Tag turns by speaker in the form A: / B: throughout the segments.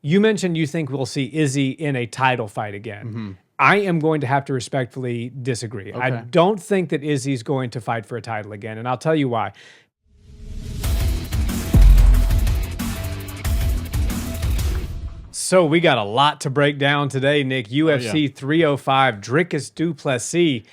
A: You mentioned you think we'll see Izzy in a title fight again. I am going to have to respectfully disagree. I don't think that Izzy's going to fight for a title again, and I'll tell you why. So we got a lot to break down today, Nick. UFC 305, Dricus Du Plessis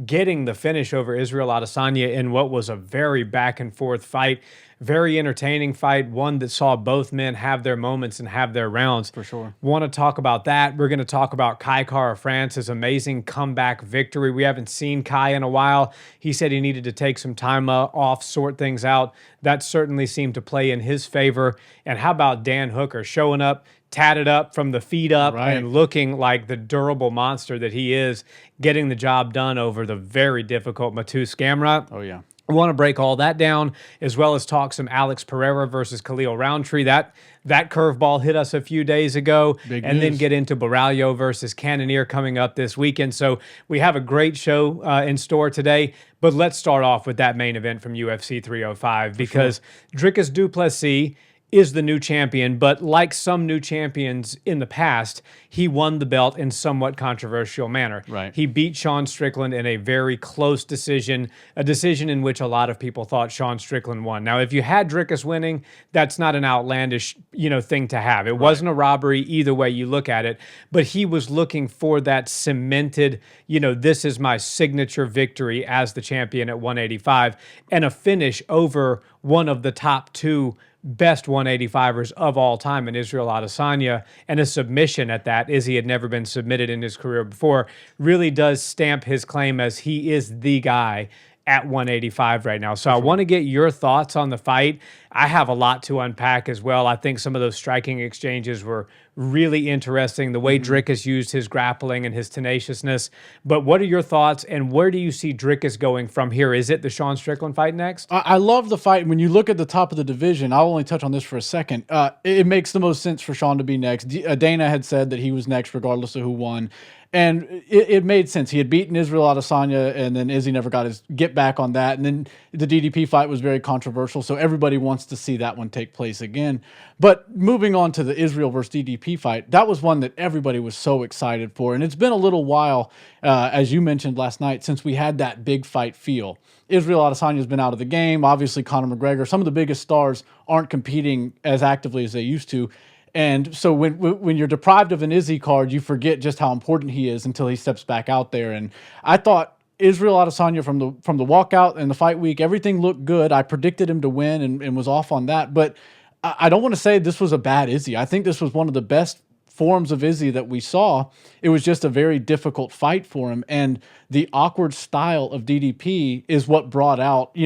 A: getting the finish over Israel Adesanya in what was a very back-and-forth fight. Very entertaining fight, one that saw both men have their moments and have their rounds.
B: For sure.
A: Want to talk about that. We're going to talk about Kai Kara-France's amazing comeback victory. We haven't seen Kai in a while. He said he needed to take some time off, sort things out. That certainly seemed to play in his favor. And how about Dan Hooker showing up, tatted up from the feet up, and looking like the durable monster that he is, getting the job done over the very difficult Mateusz Gamrot.
B: Oh, yeah.
A: I want to break all that down, as well as talk some Alex Pereira versus Khalil Rountree. That curveball hit us a few days ago.
B: Big
A: and
B: news.
A: Then get into Baralho versus Cannonier coming up this weekend. So we have a great show in store today. But let's start off with that main event from UFC 305, because Dricus Du Plessis is the new champion, but like some new champions in the past, he won the belt in somewhat controversial manner. He beat Sean Strickland in a very close decision, a decision in which a lot of people thought Sean Strickland won. Now, if you had Dricus winning, that's not an outlandish, thing to have. It wasn't a robbery either way you look at it, but he was looking for that cemented, this is my signature victory as the champion at 185, and a finish over one of the top two best 185ers of all time in Israel Adesanya, and a submission at that, as he had never been submitted in his career before, really does stamp his claim as he is the guy at 185 right now. So I want to get your thoughts on the fight. I have a lot to unpack as well. I think some of those striking exchanges were really interesting, the way Dricus used his grappling and his tenaciousness. But what are your thoughts, and where do you see Dricus going from here? Is it the Sean Strickland fight next?
B: I love the fight. When you look at the top of the division, I'll only touch on this for a second. It makes the most sense for Sean to be next. Dana had said that he was next regardless of who won. And it made sense. He had beaten Israel Adesanya, and then Izzy never got his get back on that. And then the DDP fight was very controversial, so everybody wants to see that one take place again. But moving on to the Israel versus DDP fight, that was one that everybody was so excited for. And it's been a little while, as you mentioned last night, since we had that big fight feel. Israel Adesanya has been out of the game. Obviously, Conor McGregor, some of the biggest stars aren't competing as actively as they used to. And so when you're deprived of an Izzy card, you forget just how important he is until he steps back out there. And I thought Israel Adesanya from the walkout and the fight week, everything looked good. I predicted him to win and was off on that. But I don't want to say this was a bad Izzy. I think this was one of the best forms of Izzy that we saw. It was just a very difficult fight for him. And the awkward style of DDP is what brought out,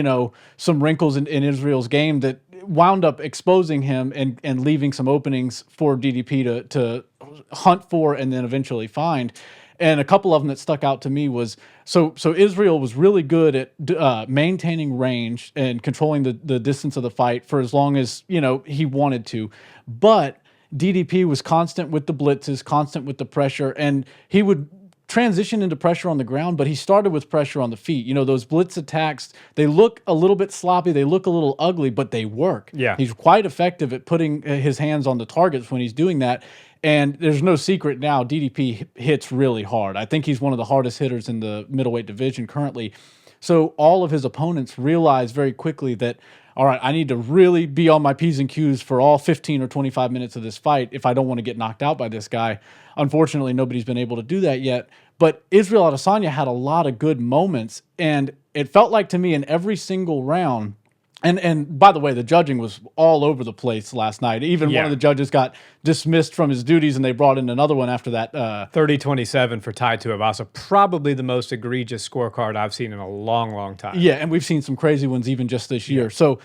B: some wrinkles in Israel's game that wound up exposing him and leaving some openings for DDP to hunt for and then eventually find. And a couple of them that stuck out to me was, so Israel was really good at maintaining range and controlling the distance of the fight for as long as, he wanted to. But DDP was constant with the blitzes, constant with the pressure, and he would transition into pressure on the ground, but he started with pressure on the feet. Those blitz attacks, they look a little bit sloppy, they look a little ugly, but they work.
A: Yeah.
B: He's quite effective at putting his hands on the targets when he's doing that. And there's no secret now, DDP hits really hard. I think he's one of the hardest hitters in the middleweight division currently. So all of his opponents realized very quickly that, all right, I need to really be on my P's and Q's for all 15 or 25 minutes of this fight if I don't want to get knocked out by this guy. Unfortunately, nobody's been able to do that yet. But Israel Adesanya had a lot of good moments, and it felt like to me in every single round. And by the way, the judging was all over the place last night. Even one of the judges got dismissed from his duties, and they brought in another one after that.
A: 30-27 for Tai Tuivasa. Probably the most egregious scorecard I've seen in a long, long time.
B: Yeah, and we've seen some crazy ones even just this year. So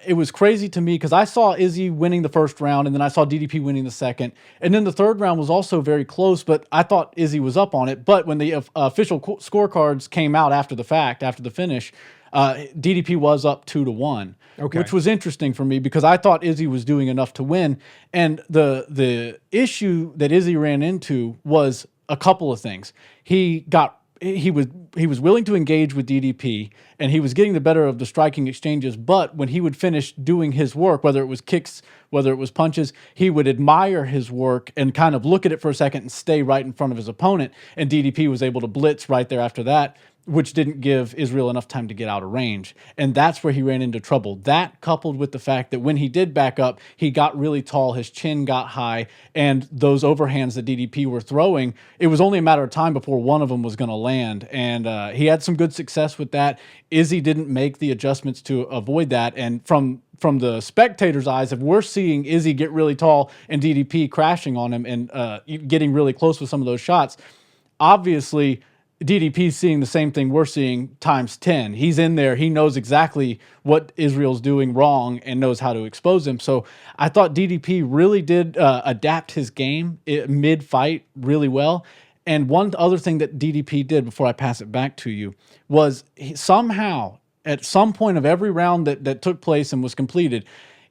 B: it was crazy to me because I saw Izzy winning the first round, and then I saw DDP winning the second. And then the third round was also very close, but I thought Izzy was up on it. But when the official scorecards came out after the fact, after the finish, DDP was up 2-1, which was interesting for me because I thought Izzy was doing enough to win. And the issue that Izzy ran into was a couple of things. He got he was willing to engage with DDP, and he was getting the better of the striking exchanges. But when he would finish doing his work, whether it was kicks, whether it was punches, he would admire his work and kind of look at it for a second and stay right in front of his opponent. And DDP was able to blitz right there after that, which didn't give Israel enough time to get out of range. And that's where he ran into trouble. That coupled with the fact that when he did back up, he got really tall, his chin got high, and those overhands that DDP were throwing, it was only a matter of time before one of them was going to land. And he had some good success with that. Izzy didn't make the adjustments to avoid that. And from the spectators' eyes, if we're seeing Izzy get really tall and DDP crashing on him and getting really close with some of those shots, obviously DDP's seeing the same thing we're seeing times 10. He's in there. He knows exactly what Israel's doing wrong and knows how to expose him. So I thought DDP really did adapt his game mid-fight really well. And one other thing that DDP did before I pass it back to you was somehow at some point of every round that took place and was completed,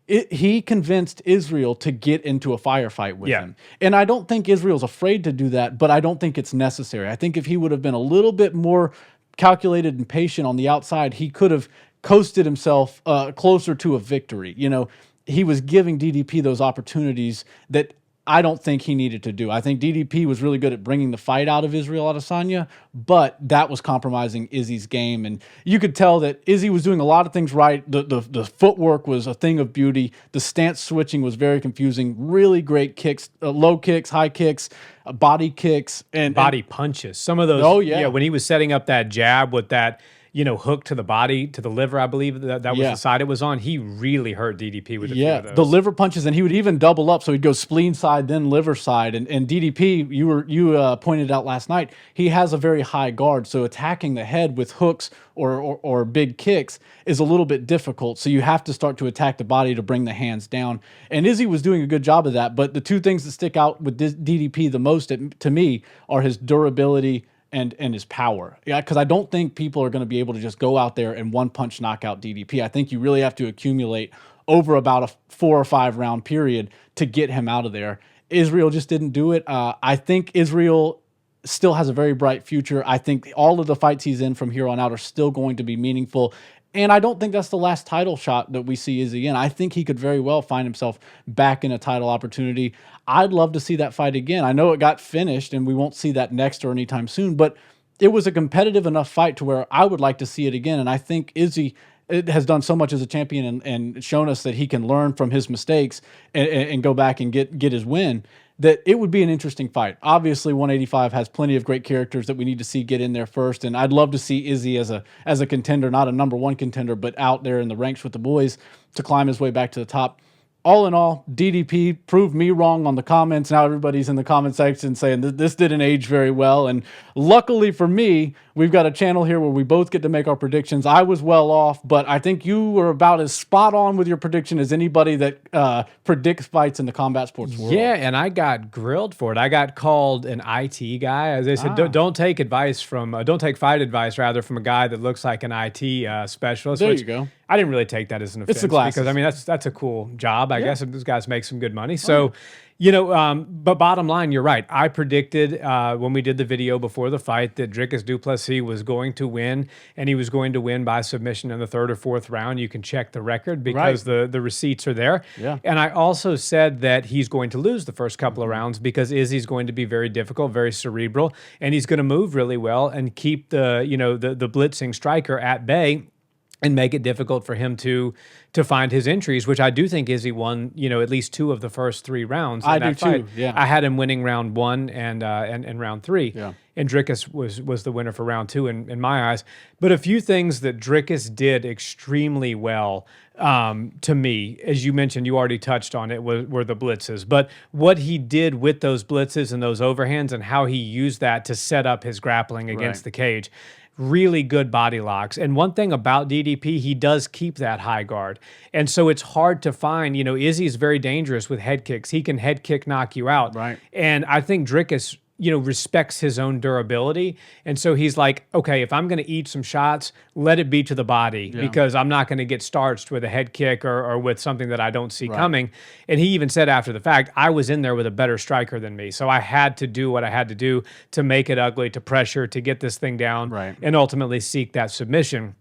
B: he convinced Israel to get into a firefight with him. And I don't think Israel's afraid to do that, but I don't think it's necessary. I think if he would have been a little bit more calculated and patient on the outside, he could have coasted himself closer to a victory. You know, he was giving DDP those opportunities that I don't think he needed to do. I think DDP was really good at bringing the fight out of Israel Adesanya, but that was compromising Izzy's game. And you could tell that Izzy was doing a lot of things right. The footwork was a thing of beauty. The stance switching was very confusing. Really great kicks, low kicks, high kicks, body kicks. And
A: body punches. Some of those.
B: Oh, yeah.
A: When he was setting up that jab with that, hook to the body, to the liver, I believe that was the side it was on. He really hurt DDP with a few of those.
B: The liver punches, and he would even double up. So he'd go spleen side, then liver side. And DDP, you pointed out last night, he has a very high guard. So attacking the head with hooks or big kicks is a little bit difficult. So you have to start to attack the body to bring the hands down. And Izzy was doing a good job of that. But the two things that stick out with DDP the most to me are his durability and his power. Yeah, because I don't think people are going to be able to just go out there and one punch knock out DDP. I think you really have to accumulate over about a 4 or 5 round period to get him out of there. Israel just didn't do it. I think Israel still has a very bright future. I think all of the fights he's in from here on out are still going to be meaningful. And I don't think that's the last title shot that we see Izzy in. I think he could very well find himself back in a title opportunity. I'd love to see that fight again. I know it got finished and we won't see that next or anytime soon, but it was a competitive enough fight to where I would like to see it again. And I think Izzy has done so much as a champion and shown us that he can learn from his mistakes and go back and get his win, that it would be an interesting fight. Obviously, 185 has plenty of great characters that we need to see get in there first, and I'd love to see Izzy as a contender, not a #1 contender, but out there in the ranks with the boys to climb his way back to the top. All in all, DDP proved me wrong on the comments. Now everybody's in the comment section saying this didn't age very well. And luckily for me, we've got a channel here where we both get to make our predictions. I was well off, but I think you were about as spot on with your prediction as anybody that predicts fights in the combat sports world.
A: Yeah, and I got grilled for it. I got called an IT guy. As they said, don't take fight advice rather from a guy that looks like an IT specialist.
B: There you go.
A: I didn't really take that as an offense.
B: It's the glasses.
A: Because, I mean, that's a cool job. I guess those guys make some good money. So, but bottom line, you're right. I predicted when we did the video before the fight that Dricus Du Plessis was going to win, and he was going to win by submission in the 3rd or 4th round. You can check the record because the receipts are there. Yeah. And I also said that he's going to lose the first couple of rounds because Izzy's going to be very difficult, very cerebral, and he's going to move really well and keep the blitzing striker at bay and make it difficult for him to find his entries, which I do think Izzy won, at least 2 of the first 3 rounds.
B: I do too. Yeah,
A: I had him winning round 1 and round 3. Yeah. And Dricus was the winner for round 2 in my eyes. But a few things that Dricus did extremely well to me, as you mentioned, you already touched on it, were the blitzes. But what he did with those blitzes and those overhands and how he used that to set up his grappling against the cage. Really good body locks. And one thing about DDP, he does keep that high guard. And so it's hard to find, Izzy's very dangerous with head kicks. He can head kick knock you out.
B: Right.
A: And I think Dricus respects his own durability. And so he's like, okay, if I'm going to eat some shots, let it be to the body because I'm not going to get starched with a head kick or with something that I don't see coming. And he even said after the fact, I was in there with a better striker than me. So I had to do what I had to do to make it ugly, to pressure, to get this thing down and ultimately seek that submission,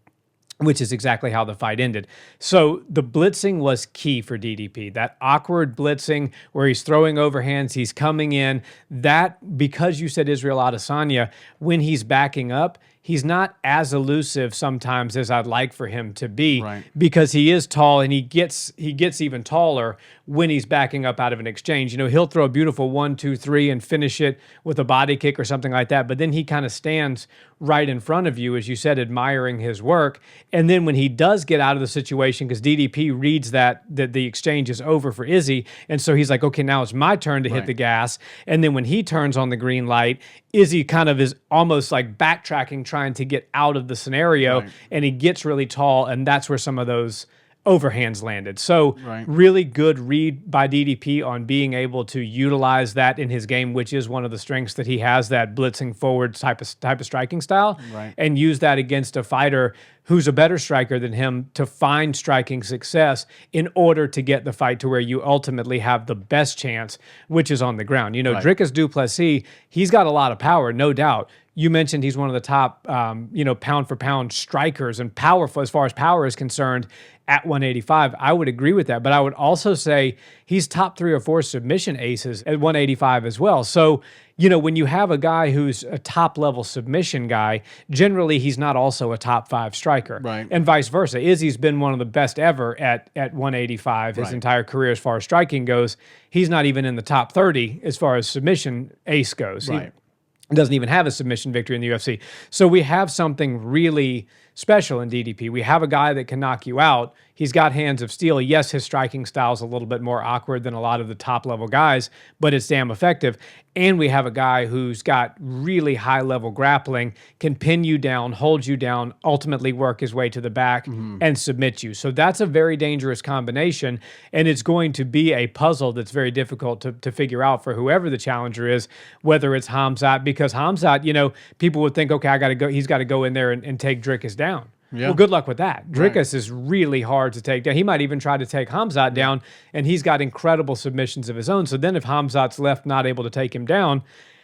A: which is exactly how the fight ended. So the blitzing was key for DDP. That awkward blitzing where he's throwing overhands, he's coming in. That, because you said Israel Adesanya, when he's backing up, he's not as elusive sometimes as I'd like for him to be because he is tall and he gets even taller when he's backing up out of an exchange. He'll throw a beautiful 1, 2, 3 and finish it with a body kick or something like that. But then he kind of stands right in front of you, as you said, admiring his work. And then when he does get out of the situation, because DDP reads that the exchange is over for Izzy, and so he's like, okay, now it's my turn to hit the gas. And then when he turns on the green light, Izzy kind of is almost like backtracking, trying to get out of the scenario, and he gets really tall, and that's where some of those overhands landed. So really good read by DDP on being able to utilize that in his game, which is one of the strengths that he has, that blitzing forward type of striking style, and use that against a fighter who's a better striker than him to find striking success in order to get the fight to where you ultimately have the best chance, which is on the ground. Dricus Du Plessis, he's got a lot of power, no doubt. You mentioned he's one of the top, pound for pound strikers and powerful as far as power is concerned at 185. I would agree with that, but I would also say he's top 3 or 4 submission aces at 185 as well. So, when you have a guy who's a top level submission guy, generally he's not also a top 5 striker, and vice versa. Izzy's been one of the best ever at 185 his entire career as far as striking goes. He's not even in the top 30 as far as submission ace goes. He doesn't even have a submission victory in the UFC. So we have something really special in DDP. We have a guy that can knock you out. He's got hands of steel. Yes, his striking style is a little bit more awkward than a lot of the top-level guys, but it's damn effective. And we have a guy who's got really high-level grappling, can pin you down, hold you down, ultimately work his way to the back and submit you. So that's a very dangerous combination, and it's going to be a puzzle that's very difficult to figure out for whoever the challenger is, whether it's Khamzat, because Khamzat, people would think, okay, he's got to go in there and take Dricus down. Well, good luck with that. Dricus is really hard to take down. He might even try to take Khamzat down, and he's got incredible submissions of his own. So then if Khamzat's left not able to take him down,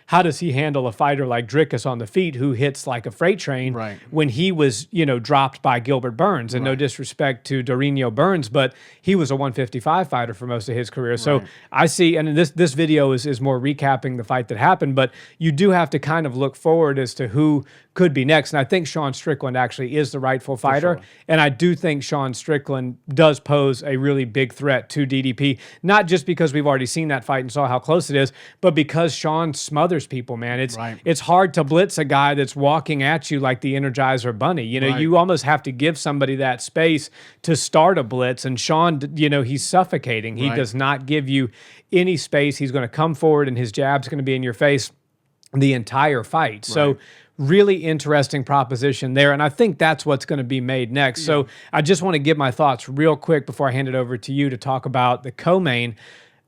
A: how does he handle a fighter like Dricus on the feet who hits like a freight train when he was, dropped by Gilbert Burns? And no disrespect to Dorino Burns, but he was a 155 fighter for most of his career. So I see, and this video is more recapping the fight that happened, but you do have to kind of look forward as to who could be next. And I think Sean Strickland actually is the rightful fighter. And I do think Sean Strickland does pose a really big threat to DDP, not just because we've already seen that fight and saw how close it is, but because Sean smothers people, man. It's hard to blitz a guy that's walking at you like the Energizer Bunny. You almost have to give somebody that space to start a blitz. And Sean, he's suffocating. He does not give you any space. He's going to come forward and his jab's going to be in your face the entire fight. So really interesting proposition there. And I think that's what's going to be made next. So I just want to give my thoughts real quick before I hand it over to you to talk about the co-main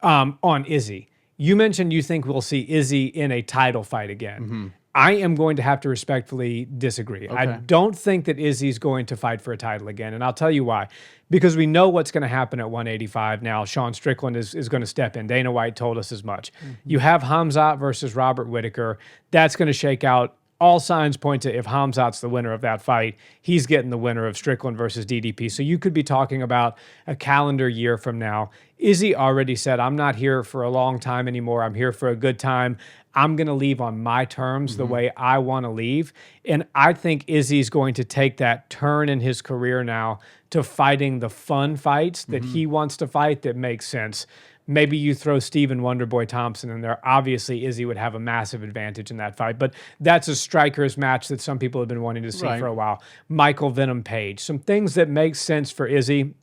A: on Izzy. You mentioned you think we'll see Izzy in a title fight again. I am going to have to respectfully disagree. I don't think that Izzy's going to fight for a title again, and I'll tell you why. Because we know what's going to happen at 185 now. Sean Strickland is going to step in. Dana White told us as much. You have Khamzat versus Robert Whittaker. That's going to shake out. All signs point to if Khamzat's the winner of that fight, he's getting the winner of Strickland versus DDP. So you could be talking about a calendar year from now. Izzy already said, I'm not here for a long time anymore. I'm here for a good time. I'm going to leave on my terms the way I want to leave. And I think Izzy's going to take that turn in his career now to fighting the fun fights that he wants to fight that make sense. Maybe you throw Stephen Wonderboy Thompson in there. Obviously, Izzy would have a massive advantage in that fight, but that's a strikers match that some people have been wanting to see for a while. Michael Venom Page. Some things that make sense for Izzy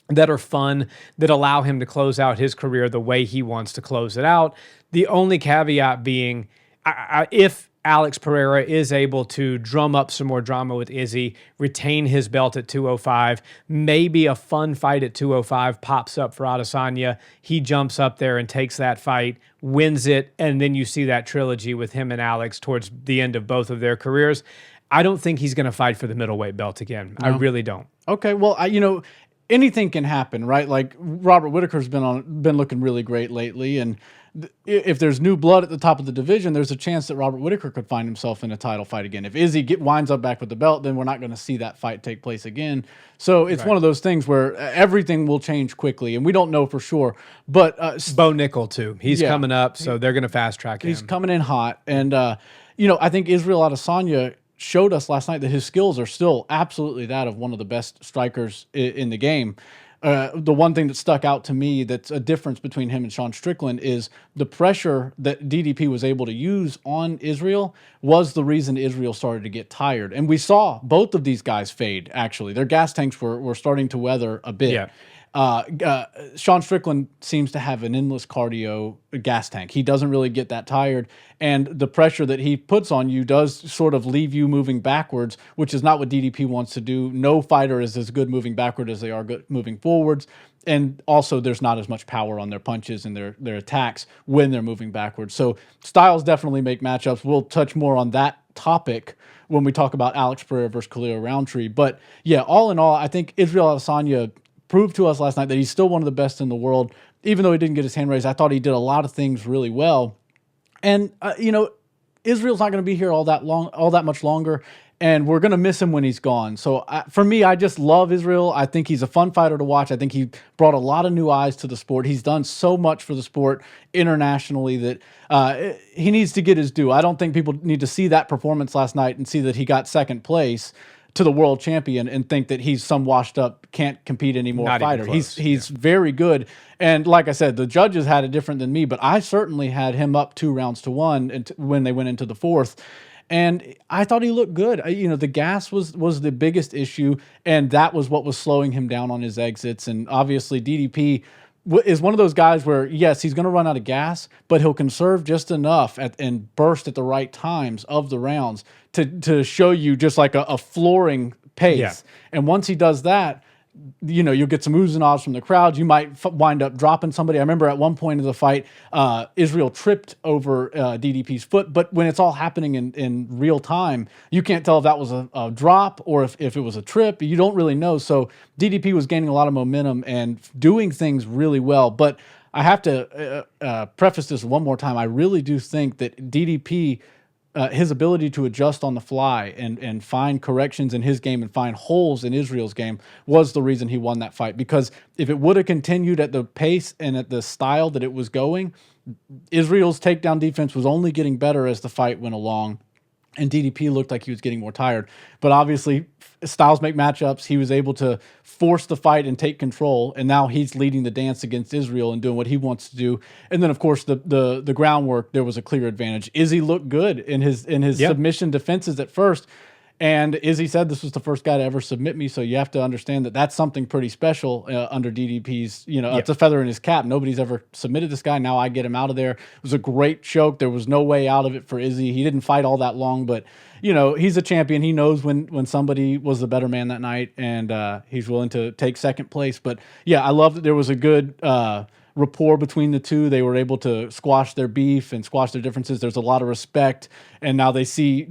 A: that are fun, that allow him to close out his career the way he wants to close it out. The only caveat being, if Alex Pereira is able to drum up some more drama with Izzy, retain his belt at 205. Maybe a fun fight at 205 pops up for Adesanya. He jumps up there and takes that fight, wins it, and then you see that trilogy with him and Alex towards the end of both of their careers. I don't think he's going to fight for the middleweight belt again. No. I really don't.
B: Okay, well, anything can happen, right? Like Robert Whittaker's been looking really great lately, and if there's new blood at the top of the division, there's a chance that Robert Whittaker could find himself in a title fight again. If Izzy winds up back with the belt, then we're not going to see that fight take place again. So it's one of those things where everything will change quickly, and we don't know for sure. But
A: Bo Nickel too, he's coming up, so they're going to fast track him.
B: He's coming in hot, and I think Israel Adesanya showed us last night that his skills are still absolutely that of one of the best strikers in the game. The one thing that stuck out to me that's a difference between him and Sean Strickland is the pressure that DDP was able to use on Israel was the reason Israel started to get tired. And we saw both of these guys fade, actually. Their gas tanks were starting to weather a bit. Yeah. Sean Strickland seems to have an endless cardio gas tank. He doesn't really get that tired, and the pressure that he puts on you does sort of leave you moving backwards, which is not what DDP wants to do. No fighter is as good moving backward as they are good moving forwards, and also there's not as much power on their punches and their attacks when they're moving backwards. So styles definitely make matchups. We'll touch more on that topic when we talk about Alex Pereira versus Khalil Rountree. But yeah, all in all, I think Israel Adesanya proved to us last night that he's still one of the best in the world. Even though he didn't get his hand raised, I thought he did a lot of things really well. And Israel's not going to be here all that much longer, and we're going to miss him when he's gone. So for me, I just love Israel. I think he's a fun fighter to watch. I think he brought a lot of new eyes to the sport. He's done so much for the sport internationally that he needs to get his due. I don't think people need to see that performance last night and see that he got second place to the world champion and think that he's some washed up, can't compete anymore fighter. He's very good. And like I said, the judges had it different than me, but I certainly had him up 2-1 when they went into the fourth. And I thought he looked good. The gas was the biggest issue, and that was what was slowing him down on his exits. And obviously DDP is one of those guys where, yes, he's going to run out of gas, but he'll conserve just enough and burst at the right times of the rounds to show you just like a flooring pace. Yeah. And once he does that, you'll get some oohs and ahs from the crowd. You might wind up dropping somebody. I remember at one point of the fight, Israel tripped over DDP's foot, but when it's all happening in real time, you can't tell if that was a drop or if it was a trip. You don't really know. So DDP was gaining a lot of momentum and doing things really well. But I have to preface this one more time. I really do think that DDP, his ability to adjust on the fly and find corrections in his game and find holes in Israel's game was the reason he won that fight. Because if it would have continued at the pace and at the style that it was going, Israel's takedown defense was only getting better as the fight went along. And DDP looked like he was getting more tired. But obviously, styles make matchups. He was able to force the fight and take control. And now he's leading the dance against Israel and doing what he wants to do. And then, of course, the groundwork, there was a clear advantage. Izzy looked good in his submission defenses at first. And Izzy said this was the first guy to ever submit me. So you have to understand that that's something pretty special under DDP's, it's a feather in his cap. Nobody's ever submitted this guy. Now I get him out of there. It was a great choke. There was no way out of it for Izzy. He didn't fight all that long, but he's a champion. He knows when somebody was the better man that night, and he's willing to take second place. But yeah, I love that there was a good rapport between the two. They were able to squash their beef and squash their differences. There's a lot of respect, and now they see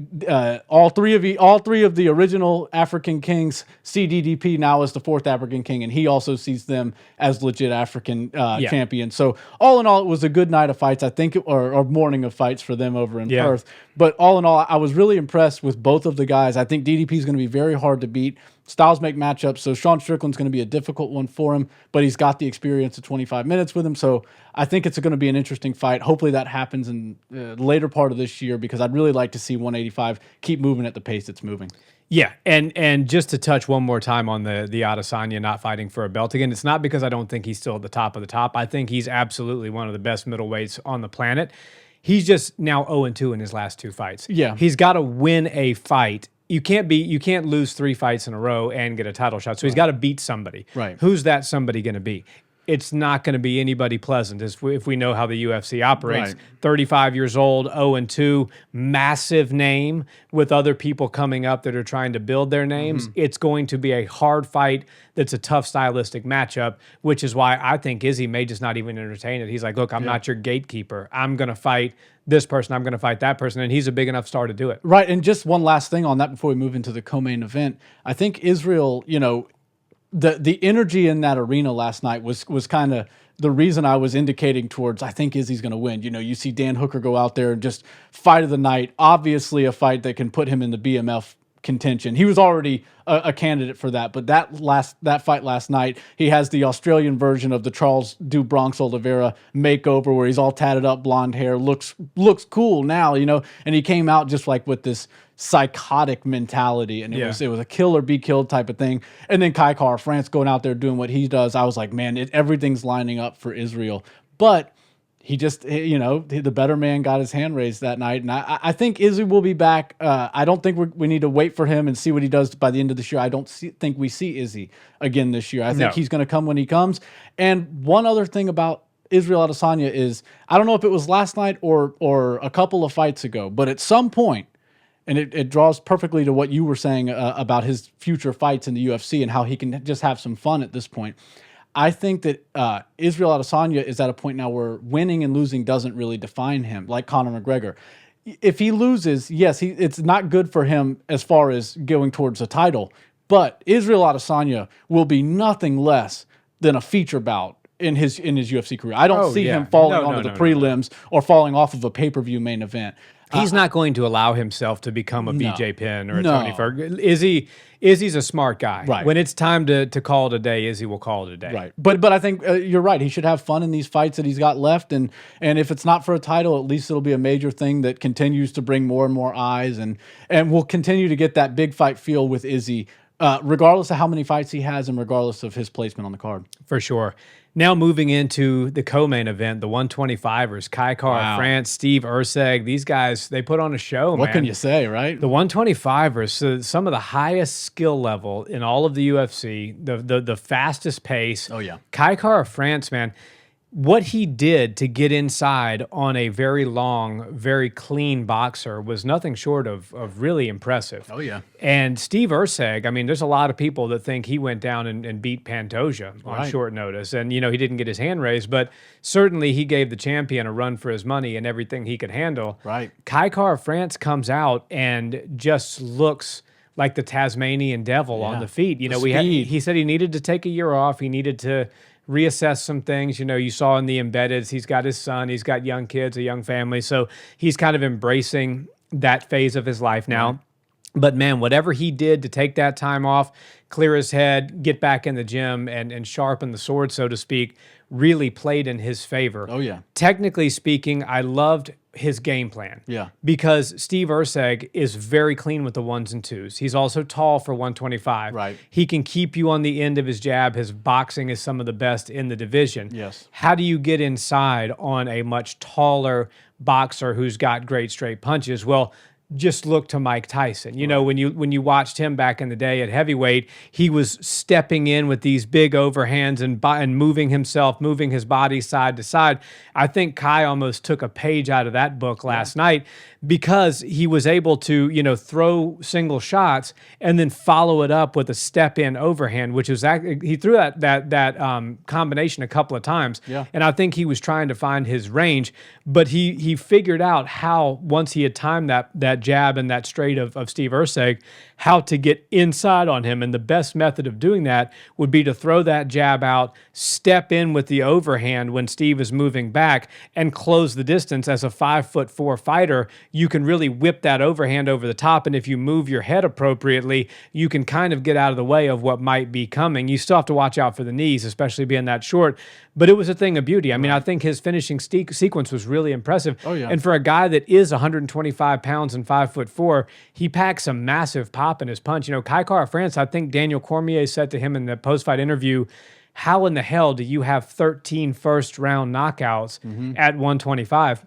B: all three of the original African kings see DDP now as the fourth African king, and he also sees them as legit African champions. So all in all, it was a good night of fights. I think, or morning of fights for them over in Perth. But all in all, I was really impressed with both of the guys. I think DDP is going to be very hard to beat. Styles make matchups, so Sean Strickland's going to be a difficult one for him, but he's got the experience of 25 minutes with him, so I think it's going to be an interesting fight. Hopefully that happens in the later part of this year, because I'd really like to see 185 keep moving at the pace it's moving.
A: Yeah, and just to touch one more time on the Adesanya not fighting for a belt again, it's not because I don't think he's still at the top of the top. I think he's absolutely one of the best middleweights on the planet. He's just now 0-2 in his last two fights.
B: Yeah.
A: He's got to win a fight. You can't lose 3 fights in a row and get a title shot. So he's got to beat somebody.
B: Right.
A: Who's that somebody going to be? it's not going to be anybody pleasant if we know how the UFC operates.
B: Right.
A: 35 years old, 0-2, massive name with other people coming up that are trying to build their names. It's going to be a hard fight that's a tough stylistic matchup, which is why I think Izzy may just not even entertain it. He's like, look, I'm not your gatekeeper. I'm going to fight this person. I'm going to fight that person. And he's a big enough star to do it.
B: Right. And just one last thing on that before we move into the co-main event. I think Israel, the energy in that arena last night was kind of the reason I was indicating towards I think Izzy's going to win. You see Dan Hooker go out there and just fight of the night. Obviously a fight that can put him in the BMF contention. He was already a candidate for that, but that fight last night, he has the Australian version of the Charles Du Bronx Oliveira makeover where he's all tatted up, blonde hair, looks cool now, and he came out just like with this psychotic mentality, and it was a kill or be killed type of thing. And then Kai Kara France going out there doing what he does. I was like, man, everything's lining up for Israel. But he just, the better man got his hand raised that night. And I think Izzy will be back. I don't think we need to wait for him and see what he does by the end of this year. I don't think we see Izzy again this year. I think he's going to come when he comes. And one other thing about Israel Adesanya is, I don't know if it was last night or a couple of fights ago, but at some point, and it draws perfectly to what you were saying about his future fights in the UFC and how he can just have some fun at this point. I think that Israel Adesanya is at a point now where winning and losing doesn't really define him, like Conor McGregor. If he loses, yes, it's not good for him as far as going towards a title, but Israel Adesanya will be nothing less than a feature bout in his UFC career. I don't see him falling onto the prelims or falling off of a pay-per-view main event.
A: He's not going to allow himself to become a BJ Penn or a Tony Ferguson. Izzy's a smart guy.
B: Right.
A: When it's time to call it a day, Izzy will call it a day.
B: Right. But I think you're right. He should have fun in these fights that he's got left. And if it's not for a title, at least it'll be a major thing that continues to bring more and more eyes. And we'll continue to get that big fight feel with Izzy, regardless of how many fights he has and regardless of his placement on the card.
A: For sure. Now moving into the co-main event, the 125ers, Kai Kara France, Steve Erceg. These guys, they put on a show, man.
B: What can you say, right?
A: The 125ers, some of the highest skill level in all of the UFC, the fastest pace.
B: Oh, yeah.
A: Kai Kara France, man, what he did to get inside on a very long, very clean boxer was nothing short of really impressive.
B: Oh, yeah.
A: And Steve Erceg, I mean, there's a lot of people that think he went down and beat Pantoja on short notice. And, he didn't get his hand raised, but certainly he gave the champion a run for his money and everything he could handle.
B: Right.
A: Kai Kara France comes out and just looks like the Tasmanian devil on the feet. He said he needed to take a year off. He needed to reassess some things. You saw in the embeddeds, he's got his son, he's got young kids, a young family. So he's kind of embracing that phase of his life now. Right. But man, whatever he did to take that time off, clear his head, get back in the gym and sharpen the sword, so to speak, really played in his favor.
B: Oh, yeah.
A: Technically speaking, I loved his game plan.
B: Yeah.
A: Because Steve Erceg is very clean with the ones and twos. He's also tall for 125.
B: Right.
A: He can keep you on the end of his jab. His boxing is some of the best in the division.
B: Yes.
A: How do you get inside on a much taller boxer who's got great straight punches? Well, just look to Mike Tyson. When you watched him back in the day at heavyweight, he was stepping in with these big overhands and moving his body side to side. I think Kai almost took a page out of that book last night because he was able to, throw single shots and then follow it up with a step-in overhand, which is he threw that combination a couple of times.
B: Yeah.
A: And I think he was trying to find his range, but he figured out how, once he had timed that jab and that straight of Steve Erceg, how to get inside on him. And the best method of doing that would be to throw that jab out, step in with the overhand when Steve is moving back, and close the distance. As a 5'4" fighter, you can really whip that overhand over the top. And if you move your head appropriately, you can kind of get out of the way of what might be coming. You still have to watch out for the knees, especially being that short. But it was a thing of beauty. I mean, I think his finishing sequence was really impressive.
B: Oh, yeah.
A: And for a guy that is 125 pounds and 5'4", he packs a massive pop in his punch. Kai Kara France, I think Daniel Cormier said to him in the post-fight interview, how in the hell do you have 13 first-round knockouts at 125?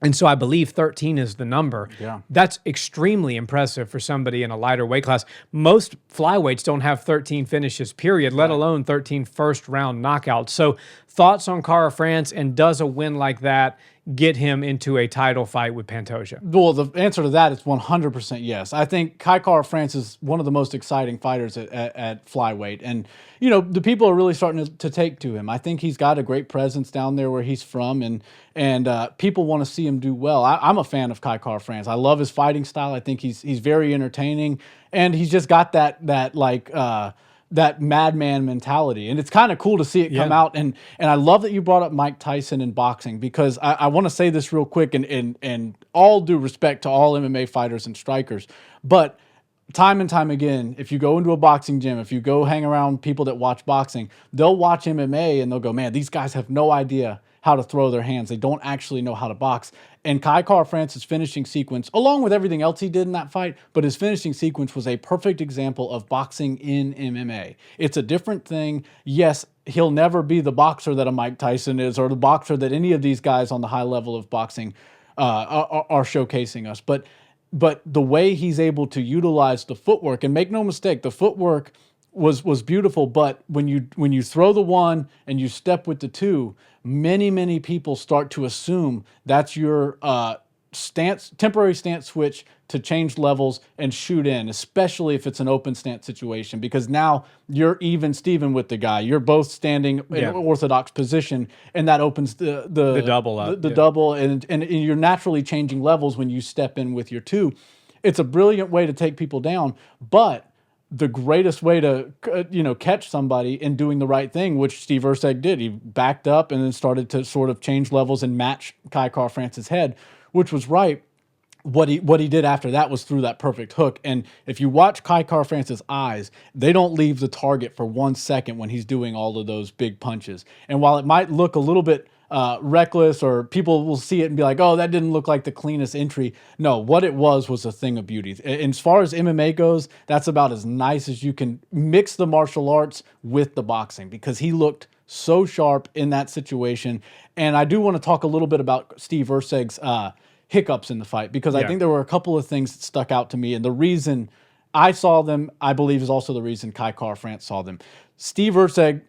A: And so I believe 13 is the number.
B: Yeah.
A: That's extremely impressive for somebody in a lighter weight class. Most flyweights don't have 13 finishes, period, let alone 13 first-round knockouts. So Thoughts on Cara France, and does a win like that get him into a title fight with Pantoja?
B: Well, the answer to that is 100% yes. I think Cara France is one of the most exciting fighters at flyweight. And, the people are really starting to take to him. I think he's got a great presence down there where he's from, and people want to see him do well. I'm a fan of Cara France. I love his fighting style. I think he's very entertaining, and he's just got that madman mentality. And it's kind of cool to see it come out. And I love that you brought up Mike Tyson in boxing, because I want to say this real quick, and all due respect to all MMA fighters and strikers, but time and time again, if you go into a boxing gym, if you go hang around people that watch boxing, they'll watch MMA and they'll go, man, these guys have no idea how to throw their hands. They don't actually know how to box. And Cara France's finishing sequence, along with everything else he did in that fight, but his finishing sequence was a perfect example of boxing in MMA. It's a different thing. Yes, he'll never be the boxer that a Mike Tyson is, or the boxer that any of these guys on the high level of boxing are showcasing us. But the way he's able to utilize the footwork, and make no mistake, the footwork was beautiful, but when you throw the one and you step with the two, many people start to assume that's your temporary stance switch to change levels and shoot in, especially if it's an open stance situation, because now you're even Steven with the guy. You're both standing in an orthodox position, and that opens the
A: double up.
B: The double, and you're naturally changing levels when you step in with your two. It's a brilliant way to take people down, but the greatest way to catch somebody in doing the right thing, which Steve Erceg did. He backed up and then started to sort of change levels and match Cara France's head, which was right. What he did after that was through that perfect hook. And if you watch Cara France's eyes, they don't leave the target for 1 second when he's doing all of those big punches. And while it might look a little bit reckless, or people will see it and be like, oh, that didn't look like the cleanest entry. No, what it was a thing of beauty. And as far as MMA goes, that's about as nice as you can mix the martial arts with the boxing, because he looked so sharp in that situation. And I do want to talk a little bit about Steve Erceg's hiccups in the fight, because I think there were a couple of things that stuck out to me. And the reason I saw them, I believe, is also the reason Cara France saw them. Steve Erceg,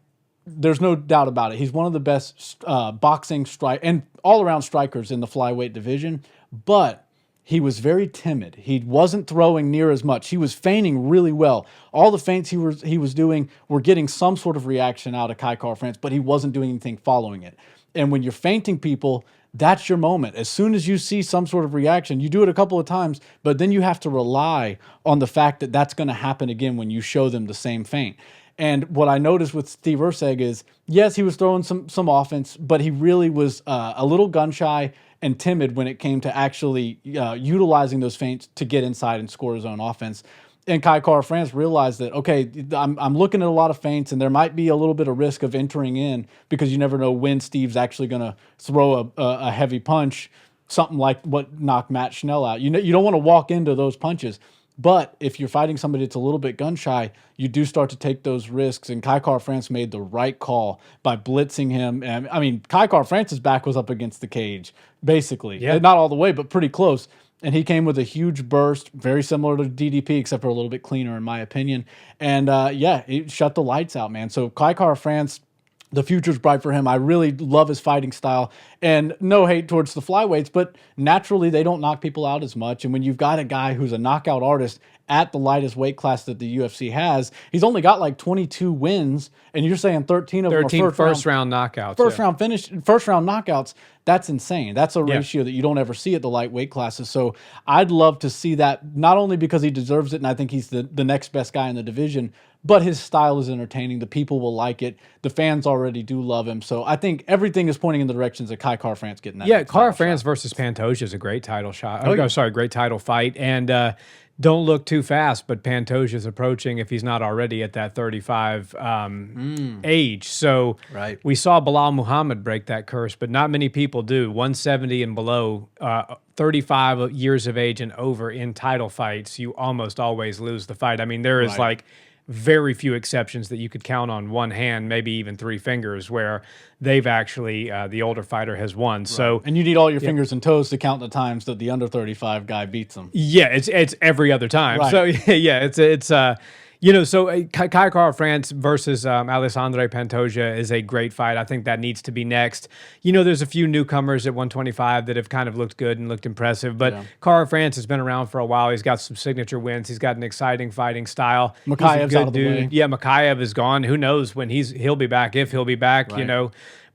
B: there's no doubt about it, he's one of the best boxing and all-around strikers in the flyweight division, but he was very timid. He wasn't throwing near as much. He was feigning really well. All the feints he was doing were getting some sort of reaction out of Cara France, but he wasn't doing anything following it. And when you're feinting people, that's your moment. As soon as you see some sort of reaction, you do it a couple of times, but then you have to rely on the fact that that's going to happen again when you show them the same feint. And what I noticed with Steve Erceg is, yes, he was throwing some offense, but he really was a little gun-shy and timid when it came to actually utilizing those feints to get inside and score his own offense. And Cara France realized that, okay, I'm looking at a lot of feints, and there might be a little bit of risk of entering in, because you never know when Steve's actually going to throw a heavy punch, something like what knocked Matt Schnell out. You don't want to walk into those punches. But if you're fighting somebody that's a little bit gun-shy, you do start to take those risks. And Cara France made the right call by blitzing him. And I mean, Cara France's back was up against the cage, basically. Yeah. Not all the way, but pretty close. And he came with a huge burst, very similar to DDP, except for a little bit cleaner, in my opinion. And it shut the lights out, man. So Cara France, the future's bright for him. I really love his fighting style, and no hate towards the flyweights, but naturally they don't knock people out as much. And when you've got a guy who's a knockout artist at the lightest weight class that the UFC has, he's only got like 22 wins, and you're saying 13 of them are
A: first round knockouts.
B: First round knockouts. That's insane. That's a ratio that you don't ever see at the lightweight classes. So I'd love to see that, not only because he deserves it, and I think he's the next best guy in the division, but his style is entertaining. The people will like it. The fans already do love him. So I think everything is pointing in the directions of Cara France getting that.
A: Yeah, Cara France versus Pantoja is a great title shot. Great title fight. And don't look too fast, but Pantoja is approaching, if he's not already, at that 35 age. So we saw Bilal Muhammad break that curse, but not many people do. 170 and below, 35 years of age and over in title fights, you almost always lose the fight. I mean, there is very few exceptions that you could count on one hand, maybe even three fingers, where they've actually, the older fighter has won. Right. So,
B: and you need all your fingers and toes to count the times that the under 35 guy beats them.
A: Yeah, it's every other time. Right. So So Kai Kara France versus Alessandro Pantoja is a great fight. I think that needs to be next. There's a few newcomers at 125 that have kind of looked good and looked impressive, but Kara France has been around for a while. He's got some signature wins. He's got an exciting fighting style.
B: Makhayev's out of the way.
A: Yeah, Makhayev is gone. Who knows when he'll be back, if he'll be back,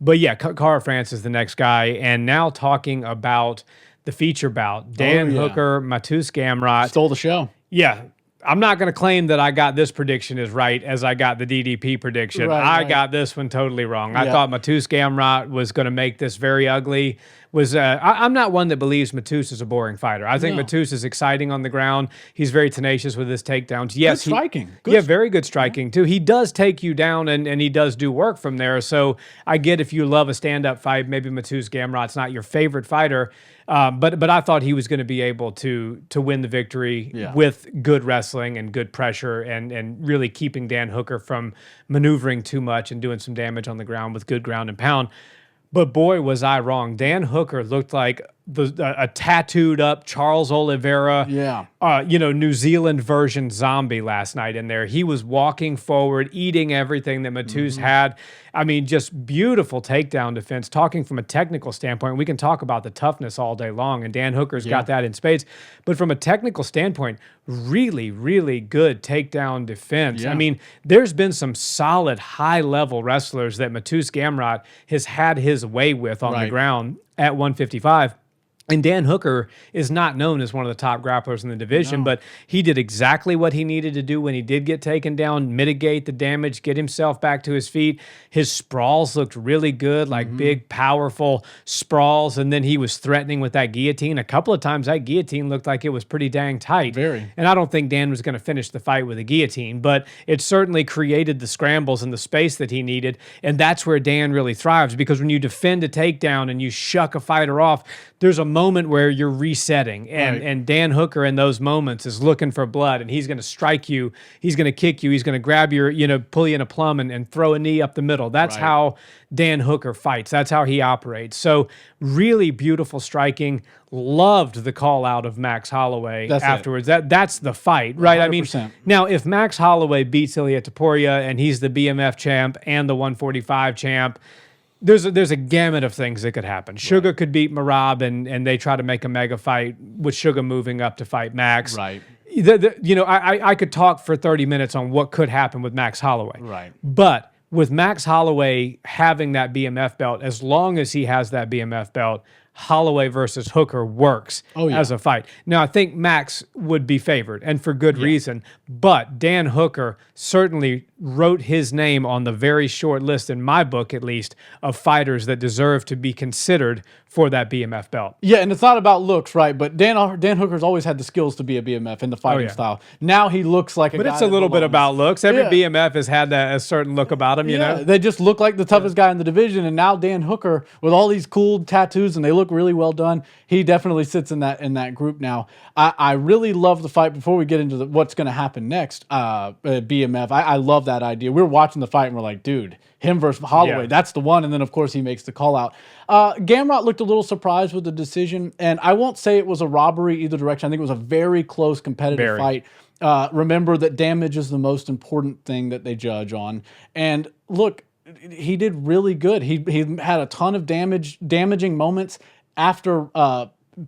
A: But yeah, Kara France is the next guy. And now talking about the feature bout, Dan Hooker, Mateusz Gamrot.
B: Stole the show.
A: Yeah. I'm not going to claim that I got this prediction as right as I got the DDP prediction. I got this one totally wrong. I thought Mateusz Gamrot was going to make this very ugly. I'm not one that believes Mateusz is a boring fighter. I think Mateusz is exciting on the ground. He's very tenacious with his takedowns. Yes,
B: good striking.
A: Very good striking too. He does take you down and he does do work from there. So I get if you love a stand-up fight, maybe Mateusz Gamrot's not your favorite fighter. But I thought he was going to be able to win the victory with good wrestling and good pressure and really keeping Dan Hooker from maneuvering too much and doing some damage on the ground with good ground and pound. But boy, was I wrong. Dan Hooker looked like a tattooed up Charles Oliveira, New Zealand version zombie last night in there. He was walking forward, eating everything that Mateusz had. I mean, just beautiful takedown defense. Talking from a technical standpoint, we can talk about the toughness all day long, and Dan Hooker's got that in spades. But from a technical standpoint, really, really good takedown defense. I mean, there's been some solid high-level wrestlers that Mateusz Gamrot has had his way with on the ground at 155. And Dan Hooker is not known as one of the top grapplers in the division, but he did exactly what he needed to do when he did get taken down, mitigate the damage, get himself back to his feet. His sprawls looked really good, like big, powerful sprawls, and then he was threatening with that guillotine. A couple of times that guillotine looked like it was pretty dang tight.
B: Very.
A: And I don't think Dan was going to finish the fight with a guillotine, but it certainly created the scrambles and the space that he needed, and that's where Dan really thrives, because when you defend a takedown and you shuck a fighter off, there's a moment where you're resetting, and Dan Hooker in those moments is looking for blood, and he's going to strike you, he's going to kick you, he's going to grab your, pull you in a plum and throw a knee up the middle. That's how Dan Hooker fights. That's how he operates. So really beautiful striking. Loved the call out of Max Holloway afterwards. That's the fight, right? 100%. I mean, now if Max Holloway beats Ilia Topuria and he's the BMF champ and the 145 champ, there's a gamut of things that could happen. Sugar could beat Merab, and they try to make a mega fight with Sugar moving up to fight Max.
B: Right.
A: I could talk for 30 minutes on what could happen with Max Holloway.
B: Right.
A: But with Max Holloway having that BMF belt, as long as he has that BMF belt, Holloway versus Hooker works as a fight. Now, I think Max would be favored, and for good reason, but Dan Hooker certainly wrote his name on the very short list, in my book at least, of fighters that deserve to be considered for that BMF belt.
B: Yeah, and it's not about looks, right? But Dan Hooker's always had the skills to be a BMF in the fighting style. Now he looks like a guy.
A: But it's a little bit about looks. Every BMF has had a certain look about him, you know?
B: They just look like the toughest guy in the division, and now Dan Hooker, with all these cool tattoos, and they look really well done, he definitely sits in that group now. I really love the fight. Before we get into what's going to happen next, BMF, I love that idea. We were watching the fight, and we're like, dude, him versus Holloway, that's the one. And then, of course, he makes the call out. Gamrot looked a little surprised with the decision, and I won't say it was a robbery either direction. I think it was a very close competitive fight. Remember that damage is the most important thing that they judge on. And look, he did really good. He had a ton of damaging moments after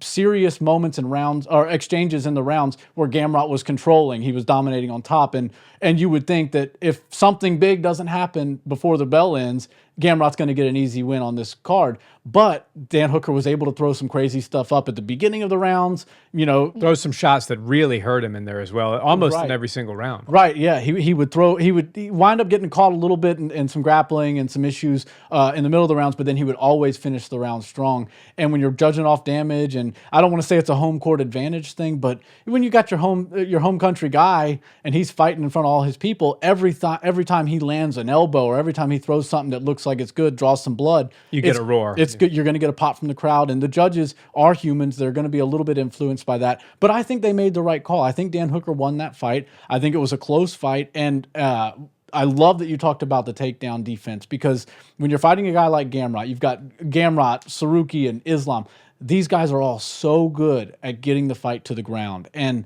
B: serious moments in rounds or exchanges in the rounds where Gamrot was controlling. He was dominating on top, and you would think that if something big doesn't happen before the bell ends, Gamrot's going to get an easy win on this card. But Dan Hooker was able to throw some crazy stuff up at the beginning of the rounds.
A: Throw some shots that really hurt him in there as well, almost in every single round.
B: Right, yeah. He would wind up getting caught a little bit in some grappling and some issues in the middle of the rounds, but then he would always finish the round strong. And when you're judging off damage, and I don't want to say it's a home court advantage thing, but when you got your home country guy and he's fighting in front of all his people, every time he lands an elbow or every time he throws something that looks like it's good, draws some blood,
A: you get a roar.
B: It's good. You're going to get a pop from the crowd, and the judges are humans. They're going to be a little bit influenced by that. But I think they made the right call. I think Dan Hooker won that fight. I think it was a close fight, and I love that you talked about the takedown defense, because when you're fighting a guy like Gamrot, you've got Gamrot, Saruki, and Islam. These guys are all so good at getting the fight to the ground. And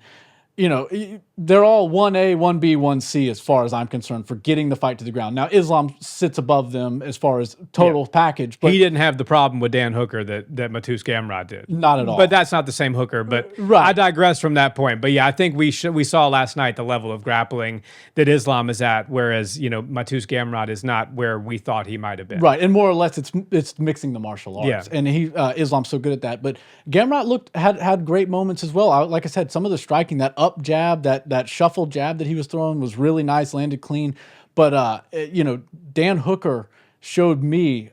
B: they're all 1A, 1B, 1C as far as I'm concerned for getting the fight to the ground. Now, Islam sits above them as far as total package. But
A: he didn't have the problem with Dan Hooker that Mateusz Gamrot did.
B: Not at all.
A: But that's not the same Hooker. But
B: Right.
A: I digress from that point. But yeah, I think we saw last night the level of grappling that Islam is at, whereas, Mateusz Gamrot is not where we thought he might have been.
B: Right, and more or less it's mixing the martial arts.
A: Yeah.
B: And Islam's so good at that. But Gamrot had great moments as well. Like I said, some of the striking, that up jab, that shuffle jab that he was throwing was really nice, landed clean. But Dan Hooker showed me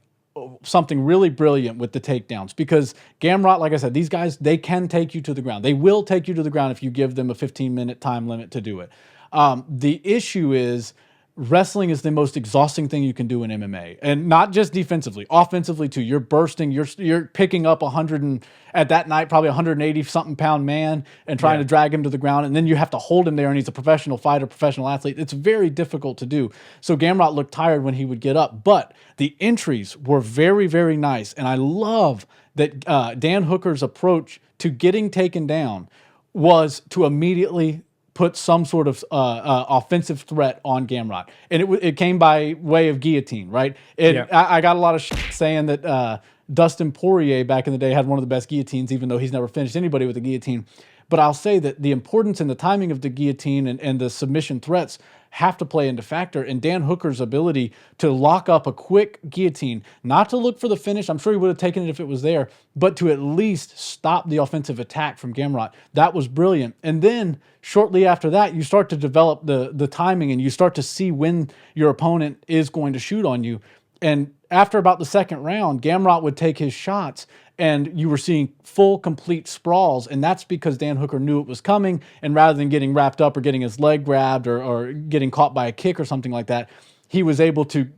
B: something really brilliant with the takedowns, because Gamrot, like I said, these guys, they can take you to the ground. They will take you to the ground if you give them a 15-minute time limit to do it. The issue is wrestling is the most exhausting thing you can do in MMA, and not just defensively, offensively too. You're bursting, you're picking up at that night probably 180 something pound man and trying to drag him to the ground, and then you have to hold him there, and he's a professional fighter, professional athlete. It's very difficult to do. So Gamrot looked tired when he would get up, but the entries were very, very nice, and I love that Dan Hooker's approach to getting taken down was to immediately put some sort of offensive threat on Gamrot. And it came by way of guillotine, right? I got a lot of saying that Dustin Poirier back in the day had one of the best guillotines, even though he's never finished anybody with a guillotine. But I'll say that the importance and the timing of the guillotine and the submission threats have to play into factor. And Dan Hooker's ability to lock up a quick guillotine, not to look for the finish, I'm sure he would have taken it if it was there, but to at least stop the offensive attack from Gamrot. That was brilliant. And then shortly after that, you start to develop the timing, and you start to see when your opponent is going to shoot on you. And after about the second round, Gamrot would take his shots, and you were seeing full, complete sprawls, and that's because Dan Hooker knew it was coming, and rather than getting wrapped up or getting his leg grabbed or getting caught by a kick or something like that, he was able to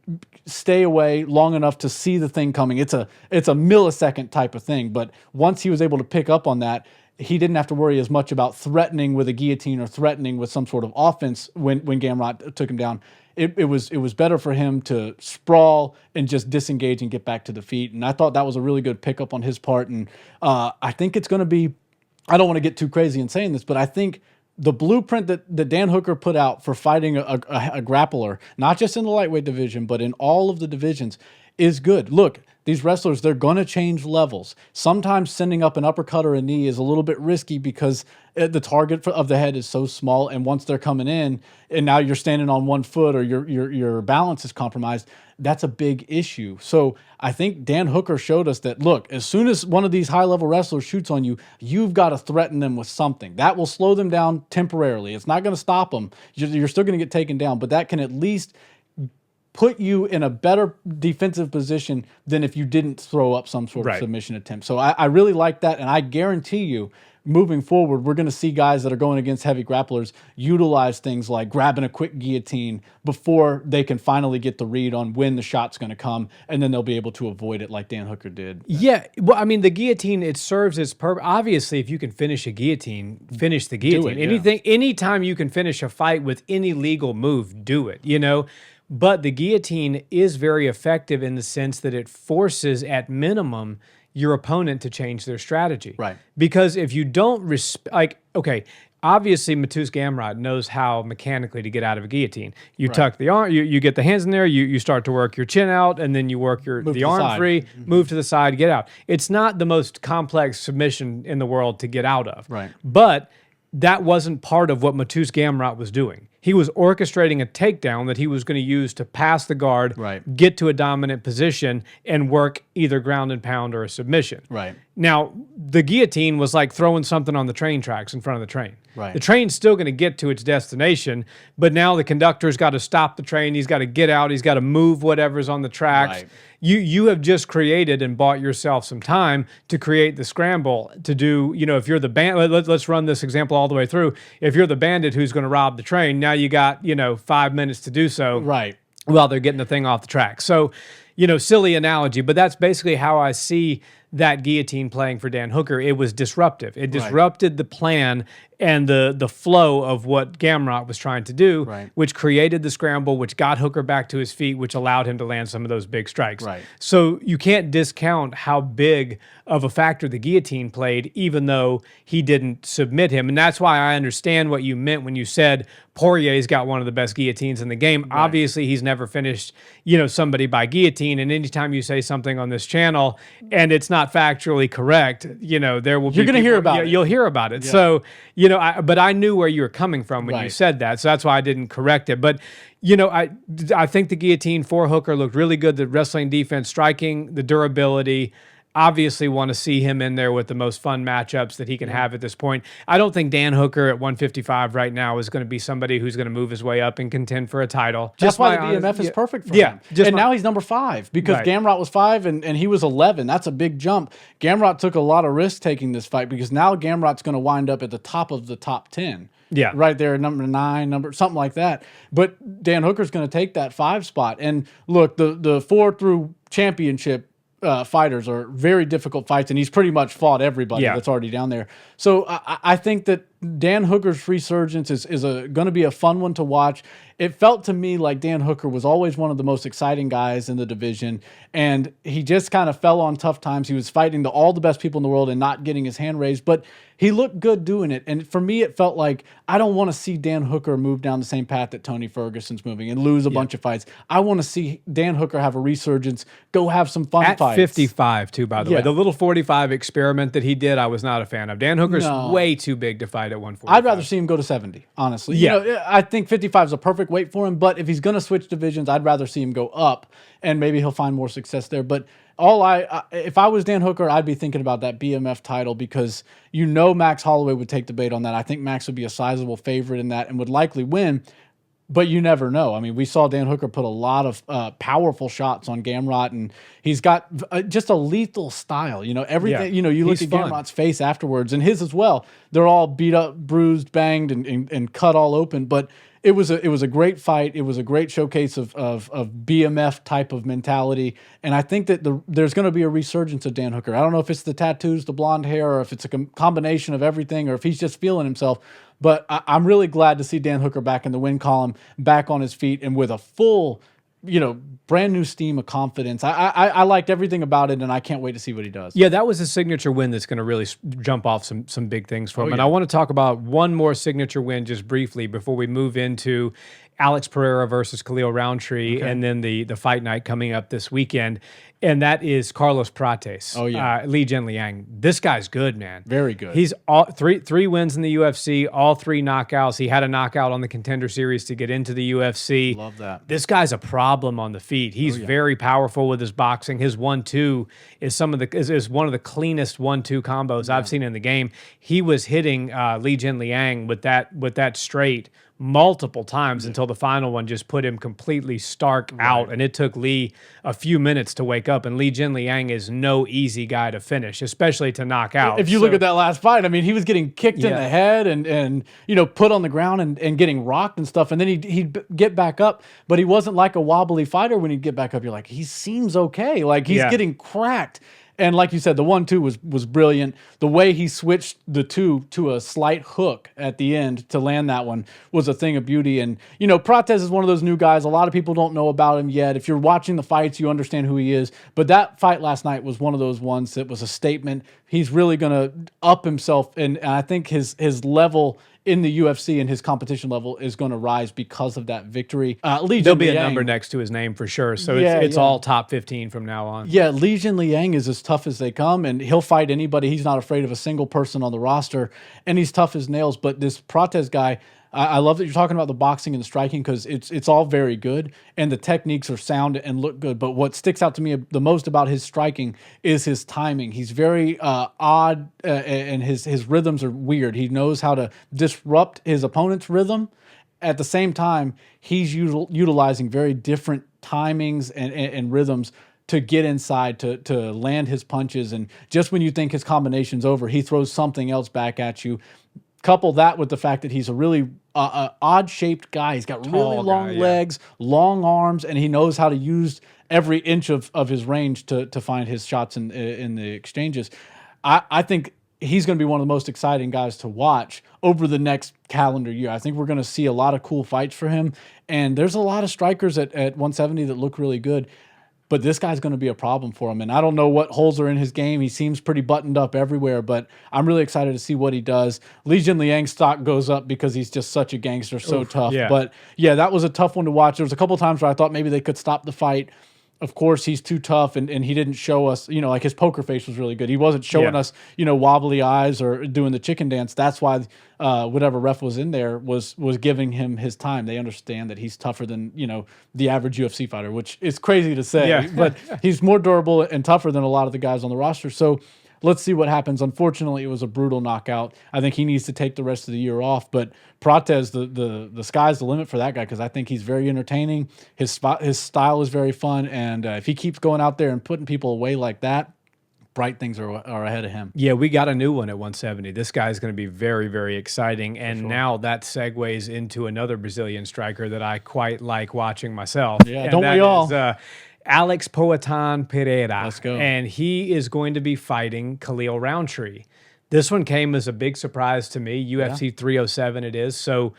B: stay away long enough to see the thing coming. It's a millisecond type of thing, but once he was able to pick up on that, he didn't have to worry as much about threatening with a guillotine or threatening with some sort of offense when Gamrot took him down. It was better for him to sprawl and just disengage and get back to the feet. And I thought that was a really good pickup on his part. And I think it's going to be, I don't want to get too crazy in saying this, but I think the blueprint that Dan Hooker put out for fighting a grappler, not just in the lightweight division, but in all of the divisions, is good. Look, these wrestlers, they're going to change levels. Sometimes sending up an uppercut or a knee is a little bit risky because the target of the head is so small, and once they're coming in and now you're standing on one foot or your balance is compromised, that's a big issue. So I think Dan Hooker showed us that, look, as soon as one of these high-level wrestlers shoots on you, you've got to threaten them with something. That will slow them down temporarily. It's not going to stop them. You're still going to get taken down, but that can at least put you in a better defensive position than if you didn't throw up some sort of submission attempt. So I really like that, and I guarantee you, moving forward, we're going to see guys that are going against heavy grapplers utilize things like grabbing a quick guillotine before they can finally get the read on when the shot's going to come, and then they'll be able to avoid it like Dan Hooker did.
A: Yeah, well, I mean, the guillotine, it serves its purpose. Obviously, if you can finish a guillotine, finish the guillotine. Anytime you can finish a fight with any legal move, do it, But the guillotine is very effective in the sense that it forces, at minimum, your opponent to change their strategy.
B: Right.
A: Because if you don't obviously Mateusz Gamrot knows how mechanically to get out of a guillotine. You tuck the arm, you get the hands in there, you start to work your chin out, and then you work the arm free, move to the side, get out. It's not the most complex submission in the world to get out of.
B: Right.
A: But that wasn't part of what Mateusz Gamrot was doing. He was orchestrating a takedown that he was going to use to pass the guard, get to a dominant position, and work either ground and pound or a submission.
B: Right.
A: Now, the guillotine was like throwing something on the train tracks in front of the train.
B: Right.
A: The train's still going to get to its destination, but now the conductor's got to stop the train. He's got to get out. He's got to move whatever's on the tracks.
B: Right.
A: You have just created and bought yourself some time to create the scramble to do, if you're the bandit, let's run this example all the way through. If you're the bandit who's going to rob the train, now you got, 5 minutes to do so.
B: Right.
A: While they're getting the thing off the track. So, silly analogy, but that's basically how I see that guillotine playing for Dan Hooker. It was disruptive. It disrupted the plan and the flow of what Gamrot was trying to do, which created the scramble, which got Hooker back to his feet, which allowed him to land some of those big strikes. So you can't discount how big of a factor the guillotine played, even though he didn't submit him. And that's why I understand what you meant when you said Poirier's got one of the best guillotines in the game. Obviously, he's never finished, somebody by guillotine. And anytime you say something on this channel and it's not factually correct, there will be...
B: You're going to hear about it.
A: You'll hear about it. So, but I knew where you were coming from when you said that. So that's why I didn't correct it. But, I think the guillotine for Hooker looked really good. The wrestling defense, striking, the durability. Obviously want to see him in there with the most fun matchups that he can have at this point. I don't think Dan Hooker at 155 right now is going to be somebody who's going to move his way up and contend for a title.
B: That's why the BMF is perfect for him. And now he's number 5 because Gamrot was 5 and he was 11. That's a big jump. Gamrot took a lot of risk taking this fight because now Gamrot's going to wind up at the top of the top 10. Right there, number 9, something like that. But Dan Hooker's going to take that 5 spot. And look, the 4 through championship fighters are very difficult fights, and he's pretty much fought everybody that's already down there. So I think that Dan Hooker's resurgence is going to be a fun one to watch. It felt to me like Dan Hooker was always one of the most exciting guys in the division, and he just kind of fell on tough times. He was fighting all the best people in the world and not getting his hand raised, but he looked good doing it. And for me, it felt like I don't want to see Dan Hooker move down the same path that Tony Ferguson's moving and lose a bunch of fights. I want to see Dan Hooker have a resurgence, go have some fun fights.
A: At 55, too, by the way. The little 45 experiment that he did, I was not a fan of. Dan Hooker's way too big to fight at 145.
B: I'd rather see him go to 70, honestly. I think 55 is a perfect weight for him, but if he's going to switch divisions, I'd rather see him go up, and maybe he'll find more success there. But if I was Dan Hooker, I'd be thinking about that BMF title because Max Holloway would take the bait on that. I think Max would be a sizable favorite in that and would likely win, but you never know. I mean, we saw Dan Hooker put a lot of powerful shots on Gamrot, and he's got just a lethal style. Everything. You look at Gamrot's face afterwards, and his as well. They're all beat up, bruised, banged, and cut all open, but it was a great fight. It was a great showcase of BMF type of mentality, and I think that there's going to be a resurgence of Dan Hooker. I don't know if it's the tattoos, the blonde hair, or if it's a combination of everything, or if he's just feeling himself. But I'm really glad to see Dan Hooker back in the win column, back on his feet, and with a full, brand new steam of confidence. I liked everything about it, and I can't wait to see what he does.
A: Yeah, that was a signature win that's going to really jump off some big things for him. And I want to talk about one more signature win just briefly before we move into Alex Pereira versus Khalil Rountree, and then the fight night coming up this weekend. And that is Carlos Prates. Li Jinliang. This guy's good, man.
B: Very good.
A: He's all three wins in the UFC, all 3 knockouts. He had a knockout on the Contender Series to get into the UFC.
B: Love that.
A: This guy's a problem on the feet. He's very powerful with his boxing. His 1-2 is one of the cleanest 1-2 combos I've seen in the game. He was hitting Li Jinliang with that straight multiple times until the final one just put him completely stark out, and it took Li a few minutes to wake up. And Li Jinliang is no easy guy to finish, especially to knock out.
B: If you look at that last fight, I mean, he was getting kicked in the head and put on the ground and getting rocked and stuff, and then he'd get back up, but he wasn't like a wobbly fighter when he'd get back up. You're like, he seems okay. Like, he's getting cracked. And like you said, the 1-2 was brilliant. The way he switched the 2 to a slight hook at the end to land that one was a thing of beauty. And, Prates is one of those new guys. A lot of people don't know about him yet. If you're watching the fights, you understand who he is. But that fight last night was one of those ones that was a statement. He's really going to up himself. And I think his level in the UFC and his competition level is going to rise because of that victory.
A: There'll be a number next to his name for sure. So it's all top 15 from now on.
B: Yeah, Li Jinliang is as tough as they come, and he'll fight anybody. He's not afraid of a single person on the roster, and he's tough as nails. But this Prates guy, I love that you're talking about the boxing and the striking because it's all very good, and the techniques are sound and look good. But what sticks out to me the most about his striking is his timing. He's very odd, and his rhythms are weird. He knows how to disrupt his opponent's rhythm. At the same time, he's utilizing very different timings and rhythms to get inside, to land his punches. And just when you think his combination's over, he throws something else back at you. Couple that with the fact that he's a really odd-shaped guy. He's got really
A: Tall
B: long
A: guy, yeah.
B: legs, long arms, and he knows how to use every inch of his range to find his shots in the exchanges. I think he's going to be one of the most exciting guys to watch over the next calendar year. I think we're going to see a lot of cool fights for him, and there's a lot of strikers at 170 that look really good. But this guy's going to be a problem for him. And I don't know what holes are in his game. He seems pretty buttoned up everywhere, but I'm really excited to see what he does. Li Jinliang's stock goes up because he's just such a gangster, so tough.
A: yeah.
B: But yeah, that was a tough one to watch. There was a couple times where I thought maybe they could stop the fight. Of course, he's too tough, and he didn't show us, like his poker face was really good. He wasn't showing us, wobbly eyes or doing the chicken dance. That's why whatever ref was in there was giving him his time. They understand that he's tougher than, the average UFC fighter, which is crazy to say, but he's more durable and tougher than a lot of the guys on the roster. So let's see what happens. Unfortunately, it was a brutal knockout. I think he needs to take the rest of the year off. But Prates, the sky's the limit for that guy because I think he's very entertaining. His style is very fun. And if he keeps going out there and putting people away like that, bright things are ahead of him.
A: Yeah, we got a new one at 170. This guy's going to be very, very exciting. And now that segues into another Brazilian striker that I quite like watching myself.
B: Yeah,
A: and
B: don't we all?
A: Alex Poatan Pereira.
B: Let's go.
A: And he is going to be fighting Khalil Rountree. This one came as a big surprise to me. UFC 307 it is. So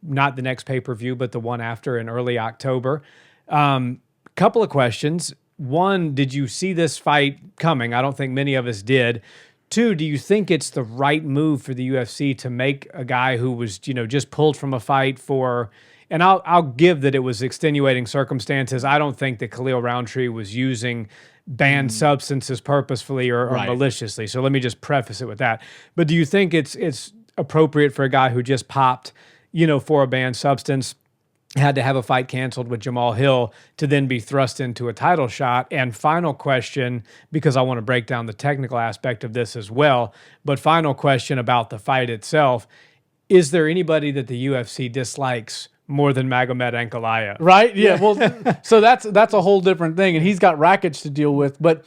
A: not the next pay-per-view, but the one after in early October. Couple of questions. One, did you see this fight coming? I don't think many of us did. Two, do you think it's the right move for the UFC to make a guy who was, just pulled from a fight for... And I'll give that it was extenuating circumstances. I don't think that Khalil Rountree was using banned substances purposefully or maliciously. So let me just preface it with that. But do you think it's appropriate for a guy who just popped, for a banned substance, had to have a fight canceled with Jamal Hill to then be thrust into a title shot? And final question, because I want to break down the technical aspect of this as well, but final question about the fight itself. Is there anybody that the UFC dislikes more than Magomed Ankalaev?
B: Right? Yeah. Well, so that's a whole different thing, and he's got rackets to deal with. But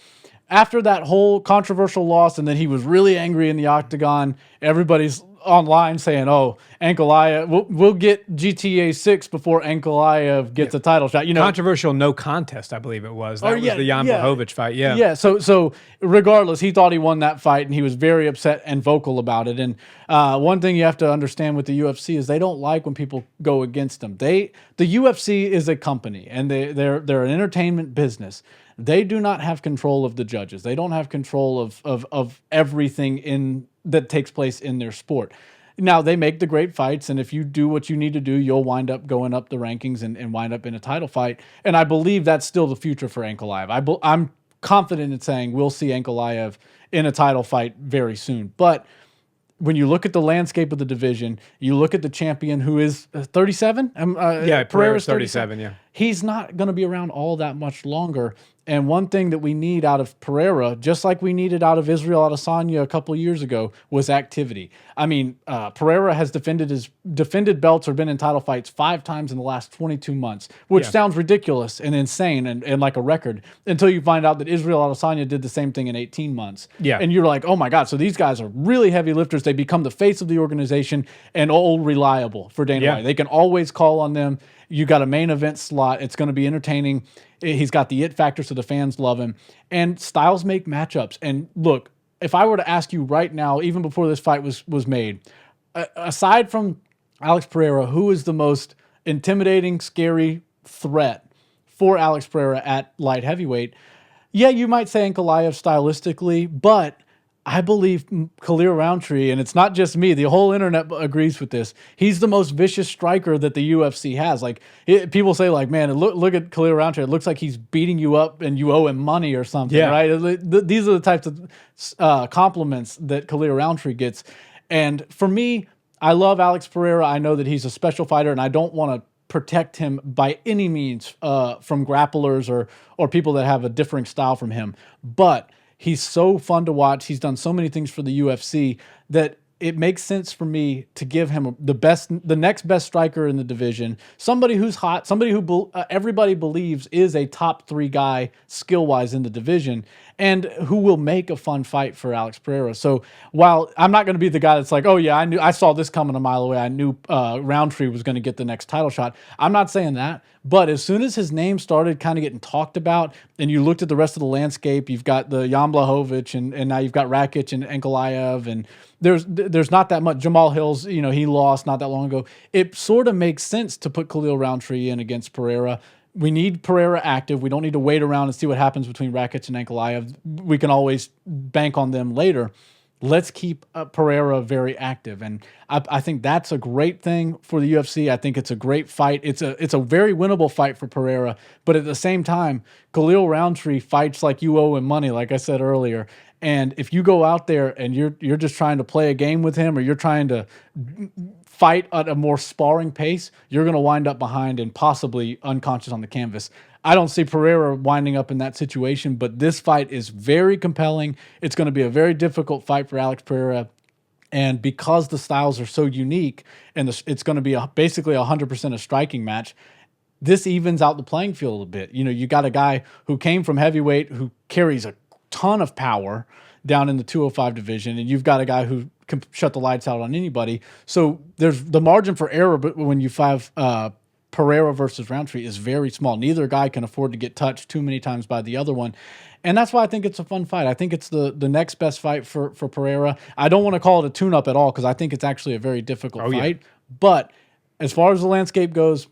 B: after that whole controversial loss, and then he was really angry in the octagon, everybody's online saying, "Oh, Ankalaev, we'll get GTA 6 before Ankalaev gets a title shot."
A: Controversial no contest, I believe it was. That was the Jan Blachowicz fight. Yeah.
B: Yeah. So regardless, he thought he won that fight, and he was very upset and vocal about it. And one thing you have to understand with the UFC is they don't like when people go against them. The UFC is a company, and they're an entertainment business. They do not have control of the judges. They don't have control of everything that takes place in their sport. Now, they make the great fights, and if you do what you need to do, you'll wind up going up the rankings and wind up in a title fight. And I believe that's still the future for Ankalaev. I'm confident in saying we'll see Ankalaev in a title fight very soon. But when you look at the landscape of the division, you look at the champion who is 37.
A: Pereira's 37. Yeah,
B: he's not going to be around all that much longer. And one thing that we need out of Pereira, just like we needed out of Israel Adesanya a couple years ago, was activity. I mean, Pereira has defended belts or been in title fights 5 times in the last 22 months, which sounds ridiculous and insane and like a record until you find out that Israel Adesanya did the same thing in 18 months.
A: Yeah.
B: And you're like, oh my God, so these guys are really heavy lifters. They become the face of the organization and all reliable for Dana White. They can always call on them. You got a main event slot. It's going to be entertaining. He's got the it factor, so the fans love him. And styles make matchups. And look, if I were to ask you right now, even before this fight was made, aside from Alex Pereira, who is the most intimidating, scary threat for Alex Pereira at light heavyweight? Yeah, you might say Ankalaev stylistically, but I believe Khalil Rountree, and it's not just me, the whole internet agrees with this. He's the most vicious striker that the UFC has. People say, man, look at Khalil Rountree. It looks like he's beating you up and you owe him money or something, right? These are the types of compliments that Khalil Rountree gets. And for me, I love Alex Pereira. I know that he's a special fighter, and I don't want to protect him by any means from grapplers or people that have a differing style from him. But he's so fun to watch. He's done so many things for the UFC that it makes sense for me to give him the next best striker in the division, somebody who's hot, somebody who everybody believes is a top 3 guy skill-wise in the division, and who will make a fun fight for Alex Pereira. So while I'm not going to be the guy that's like, oh yeah, I saw this coming a mile away. I knew Rountree was going to get the next title shot. I'm not saying that. But as soon as his name started kind of getting talked about, and you looked at the rest of the landscape, you've got the Jan Blachowicz, and now you've got Rakic and Ankalaev, and there's not that much. Jamal Hill's, he lost not that long ago. It sort of makes sense to put Khalil Rountree in against Pereira. We need Pereira active. We don't need to wait around and see what happens between Rakic and Ankalaev. We can always bank on them later. Let's keep Pereira very active, and I think that's a great thing for the UFC. I think it's a great fight. It's a very winnable fight for Pereira, but at the same time, Khalil Rountree fights like you owe him money, like I said earlier. And if you go out there and you're just trying to play a game with him, or you're trying to fight at a more sparring pace, you're going to wind up behind and possibly unconscious on the canvas. I don't see Pereira winding up in that situation, but this fight is very compelling. It's going to be a very difficult fight for Alex Pereira. And because the styles are so unique, and it's going to be basically 100% a striking match, this evens out the playing field a bit. You got a guy who came from heavyweight, who carries a ton of power down in the 205 division, and you've got a guy who can shut the lights out on anybody. So there's the margin for error, but when you have Pereira versus Rountree is very small. Neither guy can afford to get touched too many times by the other one. And that's why I think it's a fun fight. I think it's the next best fight for Pereira. I don't want to call it a tune-up at all because I think it's actually a very difficult fight. Yeah. But as far as the landscape goes,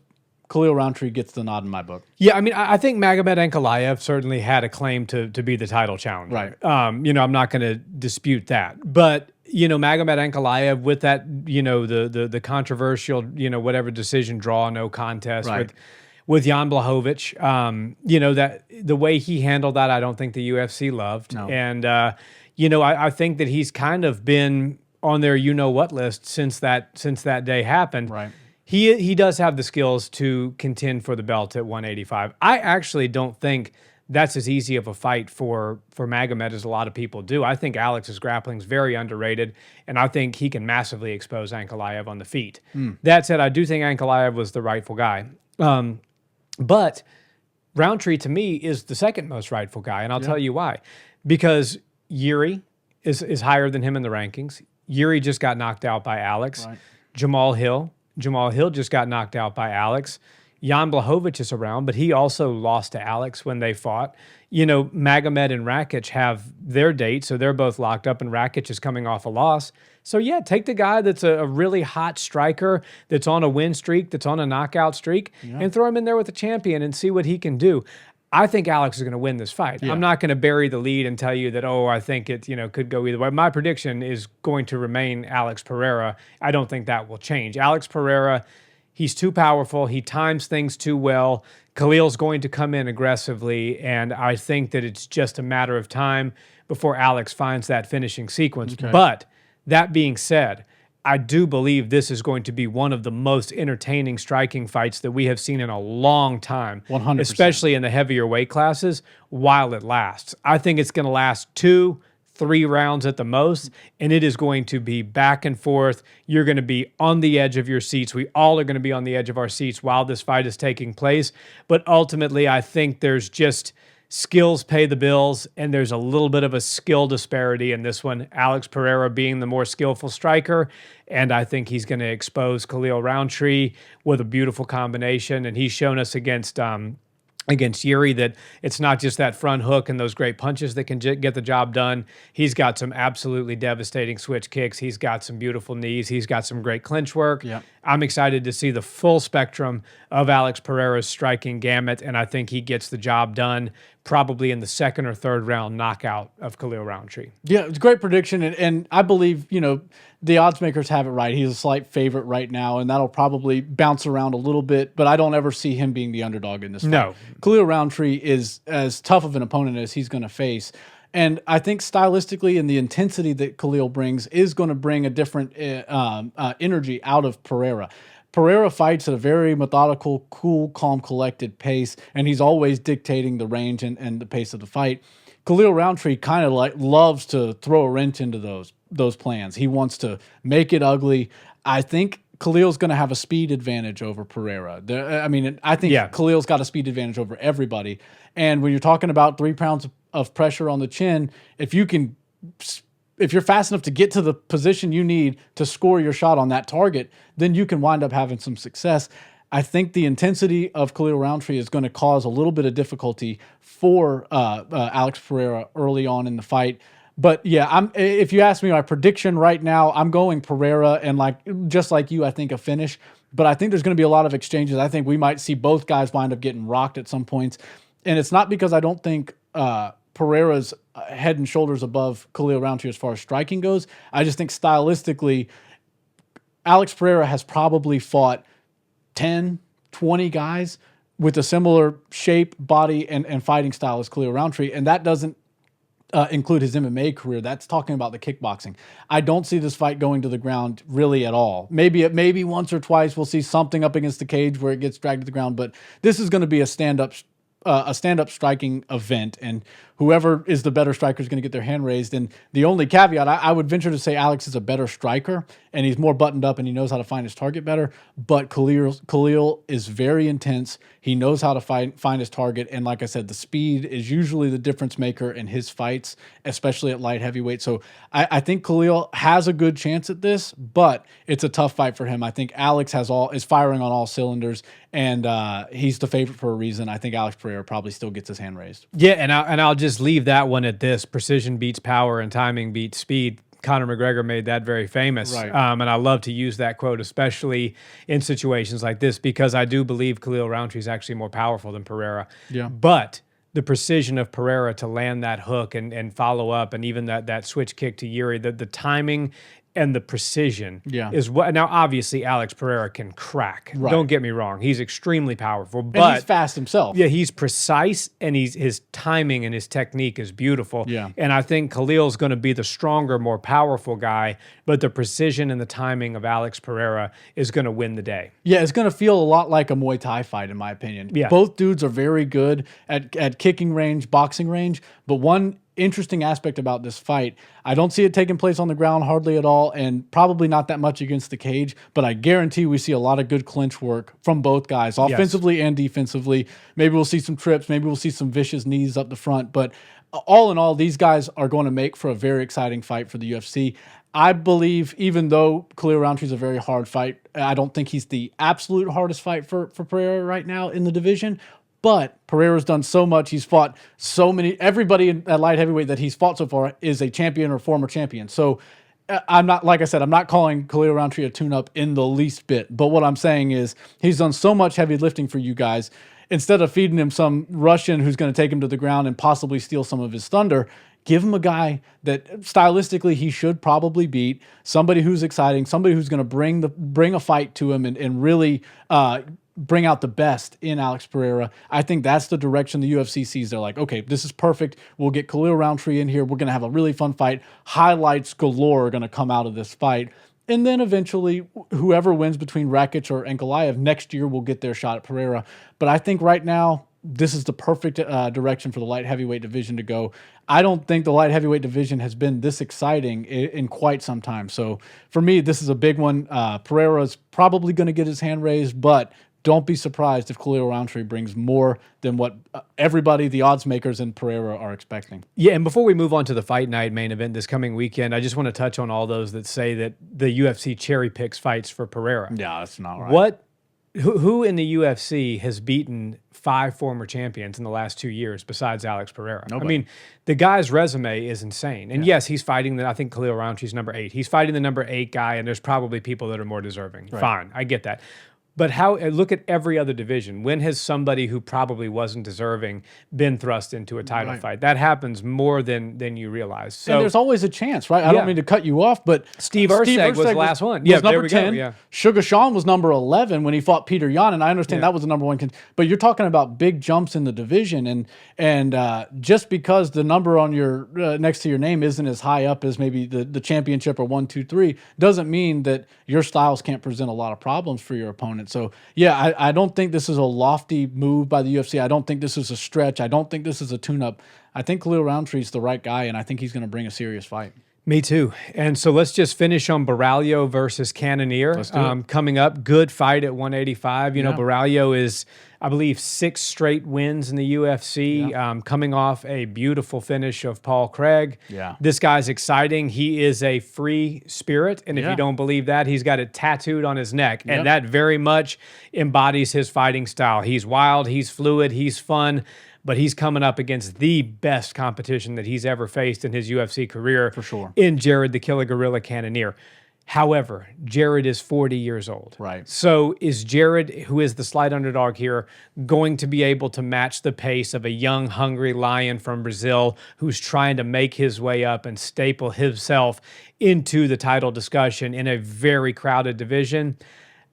B: Khalil Rountree gets the nod in my book.
A: Yeah, I mean, I think Magomed Ankalaev certainly had a claim to be the title challenger.
B: Right.
A: I'm not going to dispute that. But Magomed Ankalaev with that, the controversial, whatever decision draw, no contest with Jan Blachowicz, that the way he handled that, I don't think the UFC loved.
B: No.
A: And, I think that he's kind of been on their what list since that day happened.
B: Right.
A: He does have the skills to contend for the belt at 185. I actually don't think that's as easy of a fight for Magomed as a lot of people do. I think Alex's grappling is very underrated, and I think he can massively expose Ankalaev on the feet. That said, I do think Ankalaev was the rightful guy. But Rountree, to me, is the second most rightful guy, and I'll tell you why. Because Yuri is higher than him in the rankings. Yuri just got knocked out by Alex.
B: Right.
A: Jamal Hill just got knocked out by Alex. Jan Blachowicz is around, but he also lost to Alex when they fought. Magomed and Rakic have their date, so they're both locked up, and Rakic is coming off a loss. So, yeah, take the guy that's a really hot striker, that's on a win streak, that's on a knockout streak, and throw him in there with a champion and see what he can do. I think Alex is going to win this fight. Yeah. I'm not going to bury the lead and tell you that, I think it could go either way. My prediction is going to remain Alex Pereira. I don't think that will change. Alex Pereira, he's too powerful. He times things too well. Khalil's going to come in aggressively, and I think that it's just a matter of time before Alex finds that finishing sequence. Okay. But that being said, I do believe this is going to be one of the most entertaining striking fights that we have seen in a long time,
B: 100%.
A: Especially in the heavier weight classes, while it lasts. I think it's going to last 2-3 rounds at the most, and it is going to be back and forth. You're going to be on the edge of your seats. We all are going to be on the edge of our seats while this fight is taking place. But ultimately, I think there's just skills pay the bills, and there's a little bit of a skill disparity in this one. Alex Pereira being the more skillful striker, and I think he's going to expose Khalil Rountree with a beautiful combination, and he's shown us against Yuri that it's not just that front hook and those great punches that can get the job done. He's got some absolutely devastating switch kicks. He's got some beautiful knees. He's got some great clinch work.
B: Yep.
A: I'm excited to see the full spectrum of Alex Pereira's striking gamut, and I think he gets the job done probably in the second or third round knockout of Khalil Rountree.
B: Yeah, it's a great prediction, and I believe, the odds makers have it right. He's a slight favorite right now, and that'll probably bounce around a little bit, but I don't ever see him being the underdog in this fight.
A: No.
B: Khalil Rountree is as tough of an opponent as he's going to face. And I think stylistically and the intensity that Khalil brings is going to bring a different energy out of Pereira. Pereira fights at a very methodical, cool, calm, collected pace, and he's always dictating the range and the pace of the fight. Khalil Rountree kind of loves to throw a wrench into those plans. He wants to make it ugly. I think Khalil's going to have a speed advantage over Pereira. I mean, I think Khalil's got a speed advantage over everybody. And when you're talking about 3 pounds of pressure on the chin, if you're fast enough to get to the position you need to score your shot on that target, then you can wind up having some success. I think the intensity of Khalil Rountree is going to cause a little bit of difficulty for Alex Pereira early on in the fight. But yeah, if you ask me my prediction right now, I'm going Pereira, and just like you, I think a finish. But I think there's going to be a lot of exchanges. I think we might see both guys wind up getting rocked at some points. And it's not because I don't think Pereira's head and shoulders above Khalil Rountree as far as striking goes. I just think stylistically, Alex Pereira has probably fought 10, 20 guys with a similar shape, body, and fighting style as Khalil Rountree, and that doesn't include his MMA career. That's talking about the kickboxing. I don't see this fight going to the ground really at all. Maybe once or twice we'll see something up against the cage where it gets dragged to the ground, but this is going to be a stand-up striking event, and whoever is the better striker is going to get their hand raised. And the only caveat, I would venture to say Alex is a better striker, and he's more buttoned up, and he knows how to find his target better. But Khalil is very intense. He knows how to find his target, and like I said, the speed is usually the difference maker in his fights, especially at light heavyweight. So I think Khalil has a good chance at this, but it's a tough fight for him. I think Alex is firing on all cylinders, and he's the favorite for a reason. I think Alex Pereira probably still gets his hand raised.
A: Yeah, and I'll just leave that one at this: precision beats power, and timing beats speed. Conor McGregor made that very famous,
B: right.
A: And I love to use that quote, especially in situations like this, because I do believe Khalil Rountree is actually more powerful than Pereira.
B: Yeah,
A: but the precision of Pereira to land that hook and follow up, and even that switch kick to Yuri, the timing and the precision is what. Now, obviously, Alex Pereira can crack.
B: Right.
A: Don't get me wrong; he's extremely powerful, but
B: and he's fast himself.
A: Yeah, he's precise, and his timing and his technique is beautiful.
B: Yeah,
A: and I think Khalil's going to be the stronger, more powerful guy, but the precision and the timing of Alex Pereira is going to win the day.
B: Yeah, it's going to feel a lot like a Muay Thai fight, in my opinion.
A: Yeah.
B: Both dudes are very good at kicking range, boxing range, but one interesting aspect about this fight, I don't see it taking place on the ground hardly at all, and probably not that much against the cage, but I guarantee we see a lot of good clinch work from both guys, offensively and defensively. Maybe we'll see some trips, maybe we'll see some vicious knees up the front, but all in all, these guys are going to make for a very exciting fight for the UFC. I believe, even though Khalil Rountree is a very hard fight, I don't think he's the absolute hardest fight for Pereira right now in the division. But Pereira's done so much. He's fought so many. Everybody at light heavyweight that he's fought so far is a champion or former champion. So I'm not, like I said, I'm not calling Khalil Rountree a tune-up in the least bit. But what I'm saying is he's done so much heavy lifting for you guys. Instead of feeding him some Russian who's going to take him to the ground and possibly steal some of his thunder, give him a guy that stylistically he should probably beat, somebody who's exciting, somebody who's going to bring a fight to him and really bring out the best in Alex Pereira. I think that's the direction the UFC sees. They're like, okay, this is perfect. We'll get Khalil Rountree in here. We're going to have a really fun fight. Highlights galore are going to come out of this fight. And then eventually, whoever wins between Rakic or Ankalaev next year will get their shot at Pereira. But I think right now, this is the perfect direction for the light heavyweight division to go. I don't think the light heavyweight division has been this exciting in quite some time. So for me, this is a big one. Pereira's probably going to get his hand raised, but don't be surprised if Khalil Rountree brings more than what everybody, the odds makers in Pereira, are expecting.
A: Yeah, and before we move on to the fight night main event this coming weekend, I just want to touch on all those that say that the UFC cherry picks fights for Pereira.
B: Yeah, that's not right.
A: Who in the UFC has beaten 5 former champions in the last 2 years besides Alex Pereira?
B: Nobody.
A: I mean, the guy's resume is insane. And yes, he's fighting I think Khalil Rountree's number 8. He's fighting the number 8 guy, and there's probably people that are more deserving.
B: Right.
A: Fine, I get that. But look at every other division. When has somebody who probably wasn't deserving been thrust into a title fight? That happens more than you realize. So,
B: and there's always a chance, right? I don't mean to cut you off, but
A: Steve Erceg was the last one.
B: Yeah, number 10.
A: Yeah.
B: Sugar Sean was number 11 when he fought Peter Yan, and I understand that was the number 1. But you're talking about big jumps in the division, and just because the number on your next to your name isn't as high up as maybe the championship or 1, 2, 3, doesn't mean that your styles can't present a lot of problems for your opponent. So, yeah, I don't think this is a lofty move by the UFC. I don't think this is a stretch. I don't think this is a tune-up. I think Khalil Rountree's the right guy, and I think he's going to bring a serious fight.
A: Me too. And so let's just finish on Baralho versus Cannonier.
B: Let's do it.
A: Coming up, good fight at 185. You know,
B: Yeah.
A: Baralho is, I believe, 6 straight wins in the UFC, coming off a beautiful finish of Paul Craig.
B: Yeah.
A: This guy's exciting. He is a free spirit. And if
B: Yeah.
A: you don't believe that, he's got it tattooed on his neck.
B: Yep.
A: And that very much embodies his fighting style. He's wild, he's fluid, he's fun. But he's coming up against the best competition that he's ever faced in his UFC career.
B: For sure.
A: In Jared the Killer Gorilla Cannonier. However, Jared is 40 years old.
B: Right.
A: So is Jared, who is the slight underdog here, going to be able to match the pace of a young, hungry lion from Brazil who's trying to make his way up and staple himself into the title discussion in a very crowded division?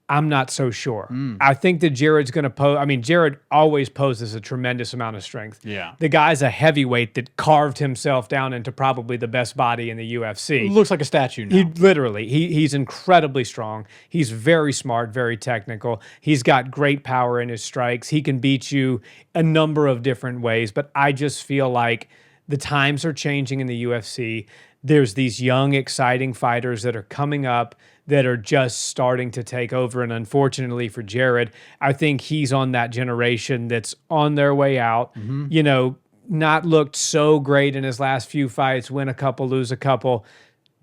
A: I'm not so sure. I think that Jared's going to pose. I mean, Jared always poses a tremendous amount of strength.
B: Yeah.
A: The guy's a heavyweight that carved himself down into probably the best body in the UFC.
B: Looks like a statue now.
A: He literally, he's incredibly strong. He's very smart, very technical. He's got great power in his strikes. He can beat you a number of different ways, but I just feel like the times are changing in the UFC. There's these young, exciting fighters that are coming up that are just starting to take over. And unfortunately for Jared, I think he's on that generation that's on their way out. You know, not looked so great in his last few fights, win a couple, lose a couple.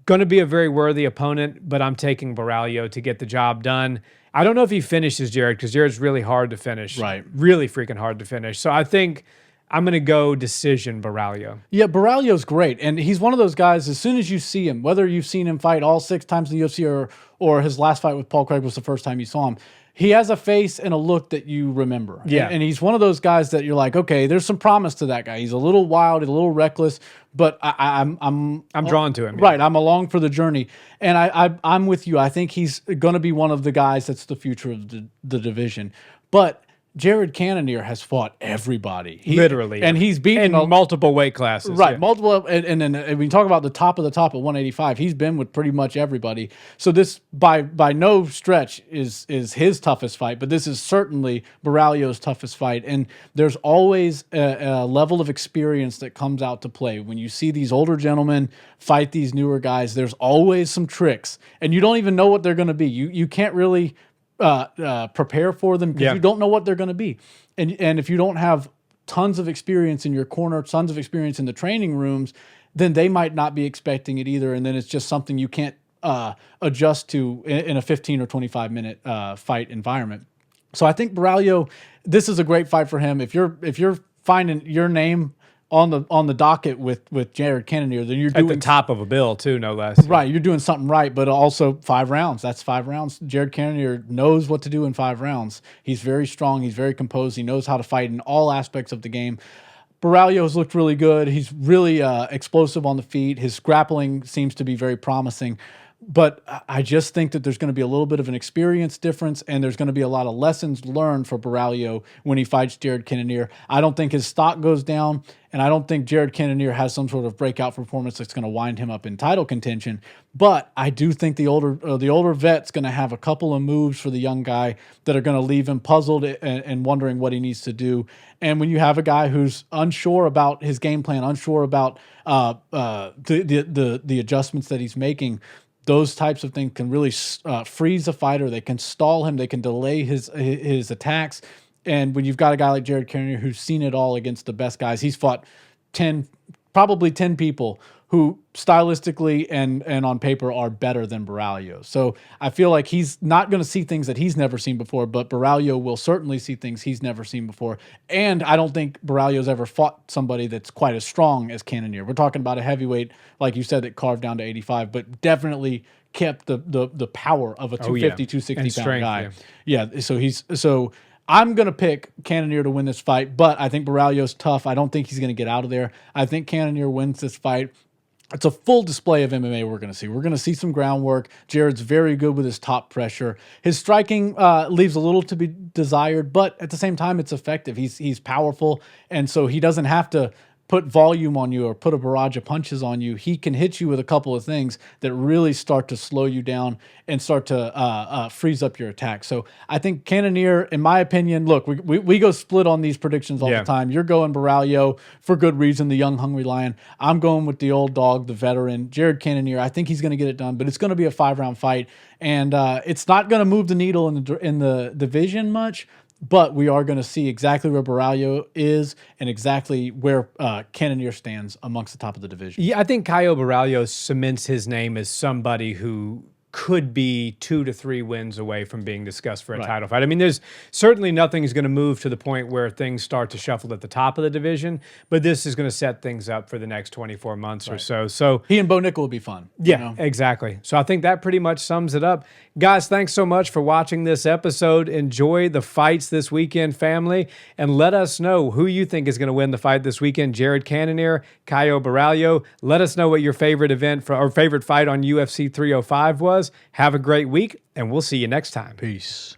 A: Going to be a very worthy opponent, but I'm taking Baralho to get the job done. I don't know if he finishes Jared because Jared's really hard to finish.
B: Right.
A: Really freaking hard to finish. So I think I'm going to go decision Baralho.
B: Yeah, Baralho's great. And he's one of those guys, as soon as you see him, whether you've seen him fight all 6 times in the UFC or his last fight with Paul Craig was the first time you saw him, he has a face and a look that you remember.
A: Yeah.
B: And he's one of those guys that you're like, okay, there's some promise to that guy. He's a little wild, a little reckless, but I'm
A: drawn to him.
B: Right, I'm along for the journey. And I'm with you. I think he's going to be one of the guys that's the future of the division. But Jared Cannonier has fought everybody.
A: Literally.
B: And he's beaten
A: in multiple weight classes.
B: Right,
A: Yeah.
B: multiple, and then when you talk about the top of the top at 185, he's been with pretty much everybody. So this, by no stretch, is his toughest fight, but this is certainly Baralho's toughest fight. And there's always a level of experience that comes out to play. When you see these older gentlemen fight these newer guys, there's always some tricks, and you don't even know what they're going to be. You can't really prepare for them because you don't know what they're going to be. And if you don't have tons of experience in your corner, tons of experience in the training rooms, then they might not be expecting it either. And then it's just something you can't adjust to in a 15 or 25 minute fight environment. So I think Baralho, this is a great fight for him. If you're finding your name on the docket with Jared Cannonier, then you're doing
A: At the top of a bill, too, no less.
B: right. You're doing something right, but also 5 rounds. That's 5 rounds. Jared Cannonier knows what to do in 5 rounds. He's very strong. He's very composed. He knows how to fight in all aspects of the game. Baralho has looked really good. He's really explosive on the feet. His grappling seems to be very promising. But I just think that there's going to be a little bit of an experience difference, and there's going to be a lot of lessons learned for Baralho when he fights Jared Cannonier. I don't think his stock goes down, and I don't think Jared Cannonier has some sort of breakout performance that's going to wind him up in title contention. But I do think the older vet's going to have a couple of moves for the young guy that are going to leave him puzzled and wondering what he needs to do. And when you have a guy who's unsure about his game plan, unsure about the adjustments that he's making, those types of things can really freeze a fighter. They can stall him. They can delay his attacks. And when you've got a guy like Jared Cannonier who's seen it all against the best guys, he's fought probably 10 people who stylistically and on paper are better than Baralho. So I feel like he's not going to see things that he's never seen before, but Baralho will certainly see things he's never seen before. And I don't think Baralho's ever fought somebody that's quite as strong as Cannonier. We're talking about a heavyweight, like you said, that carved down to 85, but definitely kept the power of a 250, 260 pound guy. Yeah. So I'm going to pick Cannonier to win this fight, but I think Baralho's tough. I don't think he's going to get out of there. I think Cannonier wins this fight. It's a full display of MMA we're going to see. We're going to see some groundwork. Jared's very good with his top pressure. His striking leaves a little to be desired, but at the same time, it's effective. He's powerful, and so he doesn't have to put volume on you or put a barrage of punches on you, he can hit you with a couple of things that really start to slow you down and start to freeze up your attack. So I think Cannonier, in my opinion, look, we go split on these predictions all the time. You're going Baralho for good reason, the young, hungry lion. I'm going with the old dog, the veteran, Jared Cannonier. I think he's going to get it done, but it's going to be a 5-round fight. And it's not going to move the needle in the division much, but we are going to see exactly where Baralho is and exactly where Cannonier stands amongst the top of the division.
A: Yeah, I think Caio Baralho cements his name as somebody who could be 2 to 3 wins away from being discussed for a title fight. I mean, there's certainly nothing is going to move to the point where things start to shuffle at the top of the division, but this is going to set things up for the next 24 months or so. So
B: he and Bo Nickel will be fun.
A: Yeah, exactly. So I think that pretty much sums it up. Guys, thanks so much for watching this episode. Enjoy the fights this weekend, family, and let us know who you think is going to win the fight this weekend. Jared Cannonier, Caio Baralho. Let us know what your favorite event or favorite fight on UFC 305 was. Have a great week, and we'll see you next time.
B: Peace.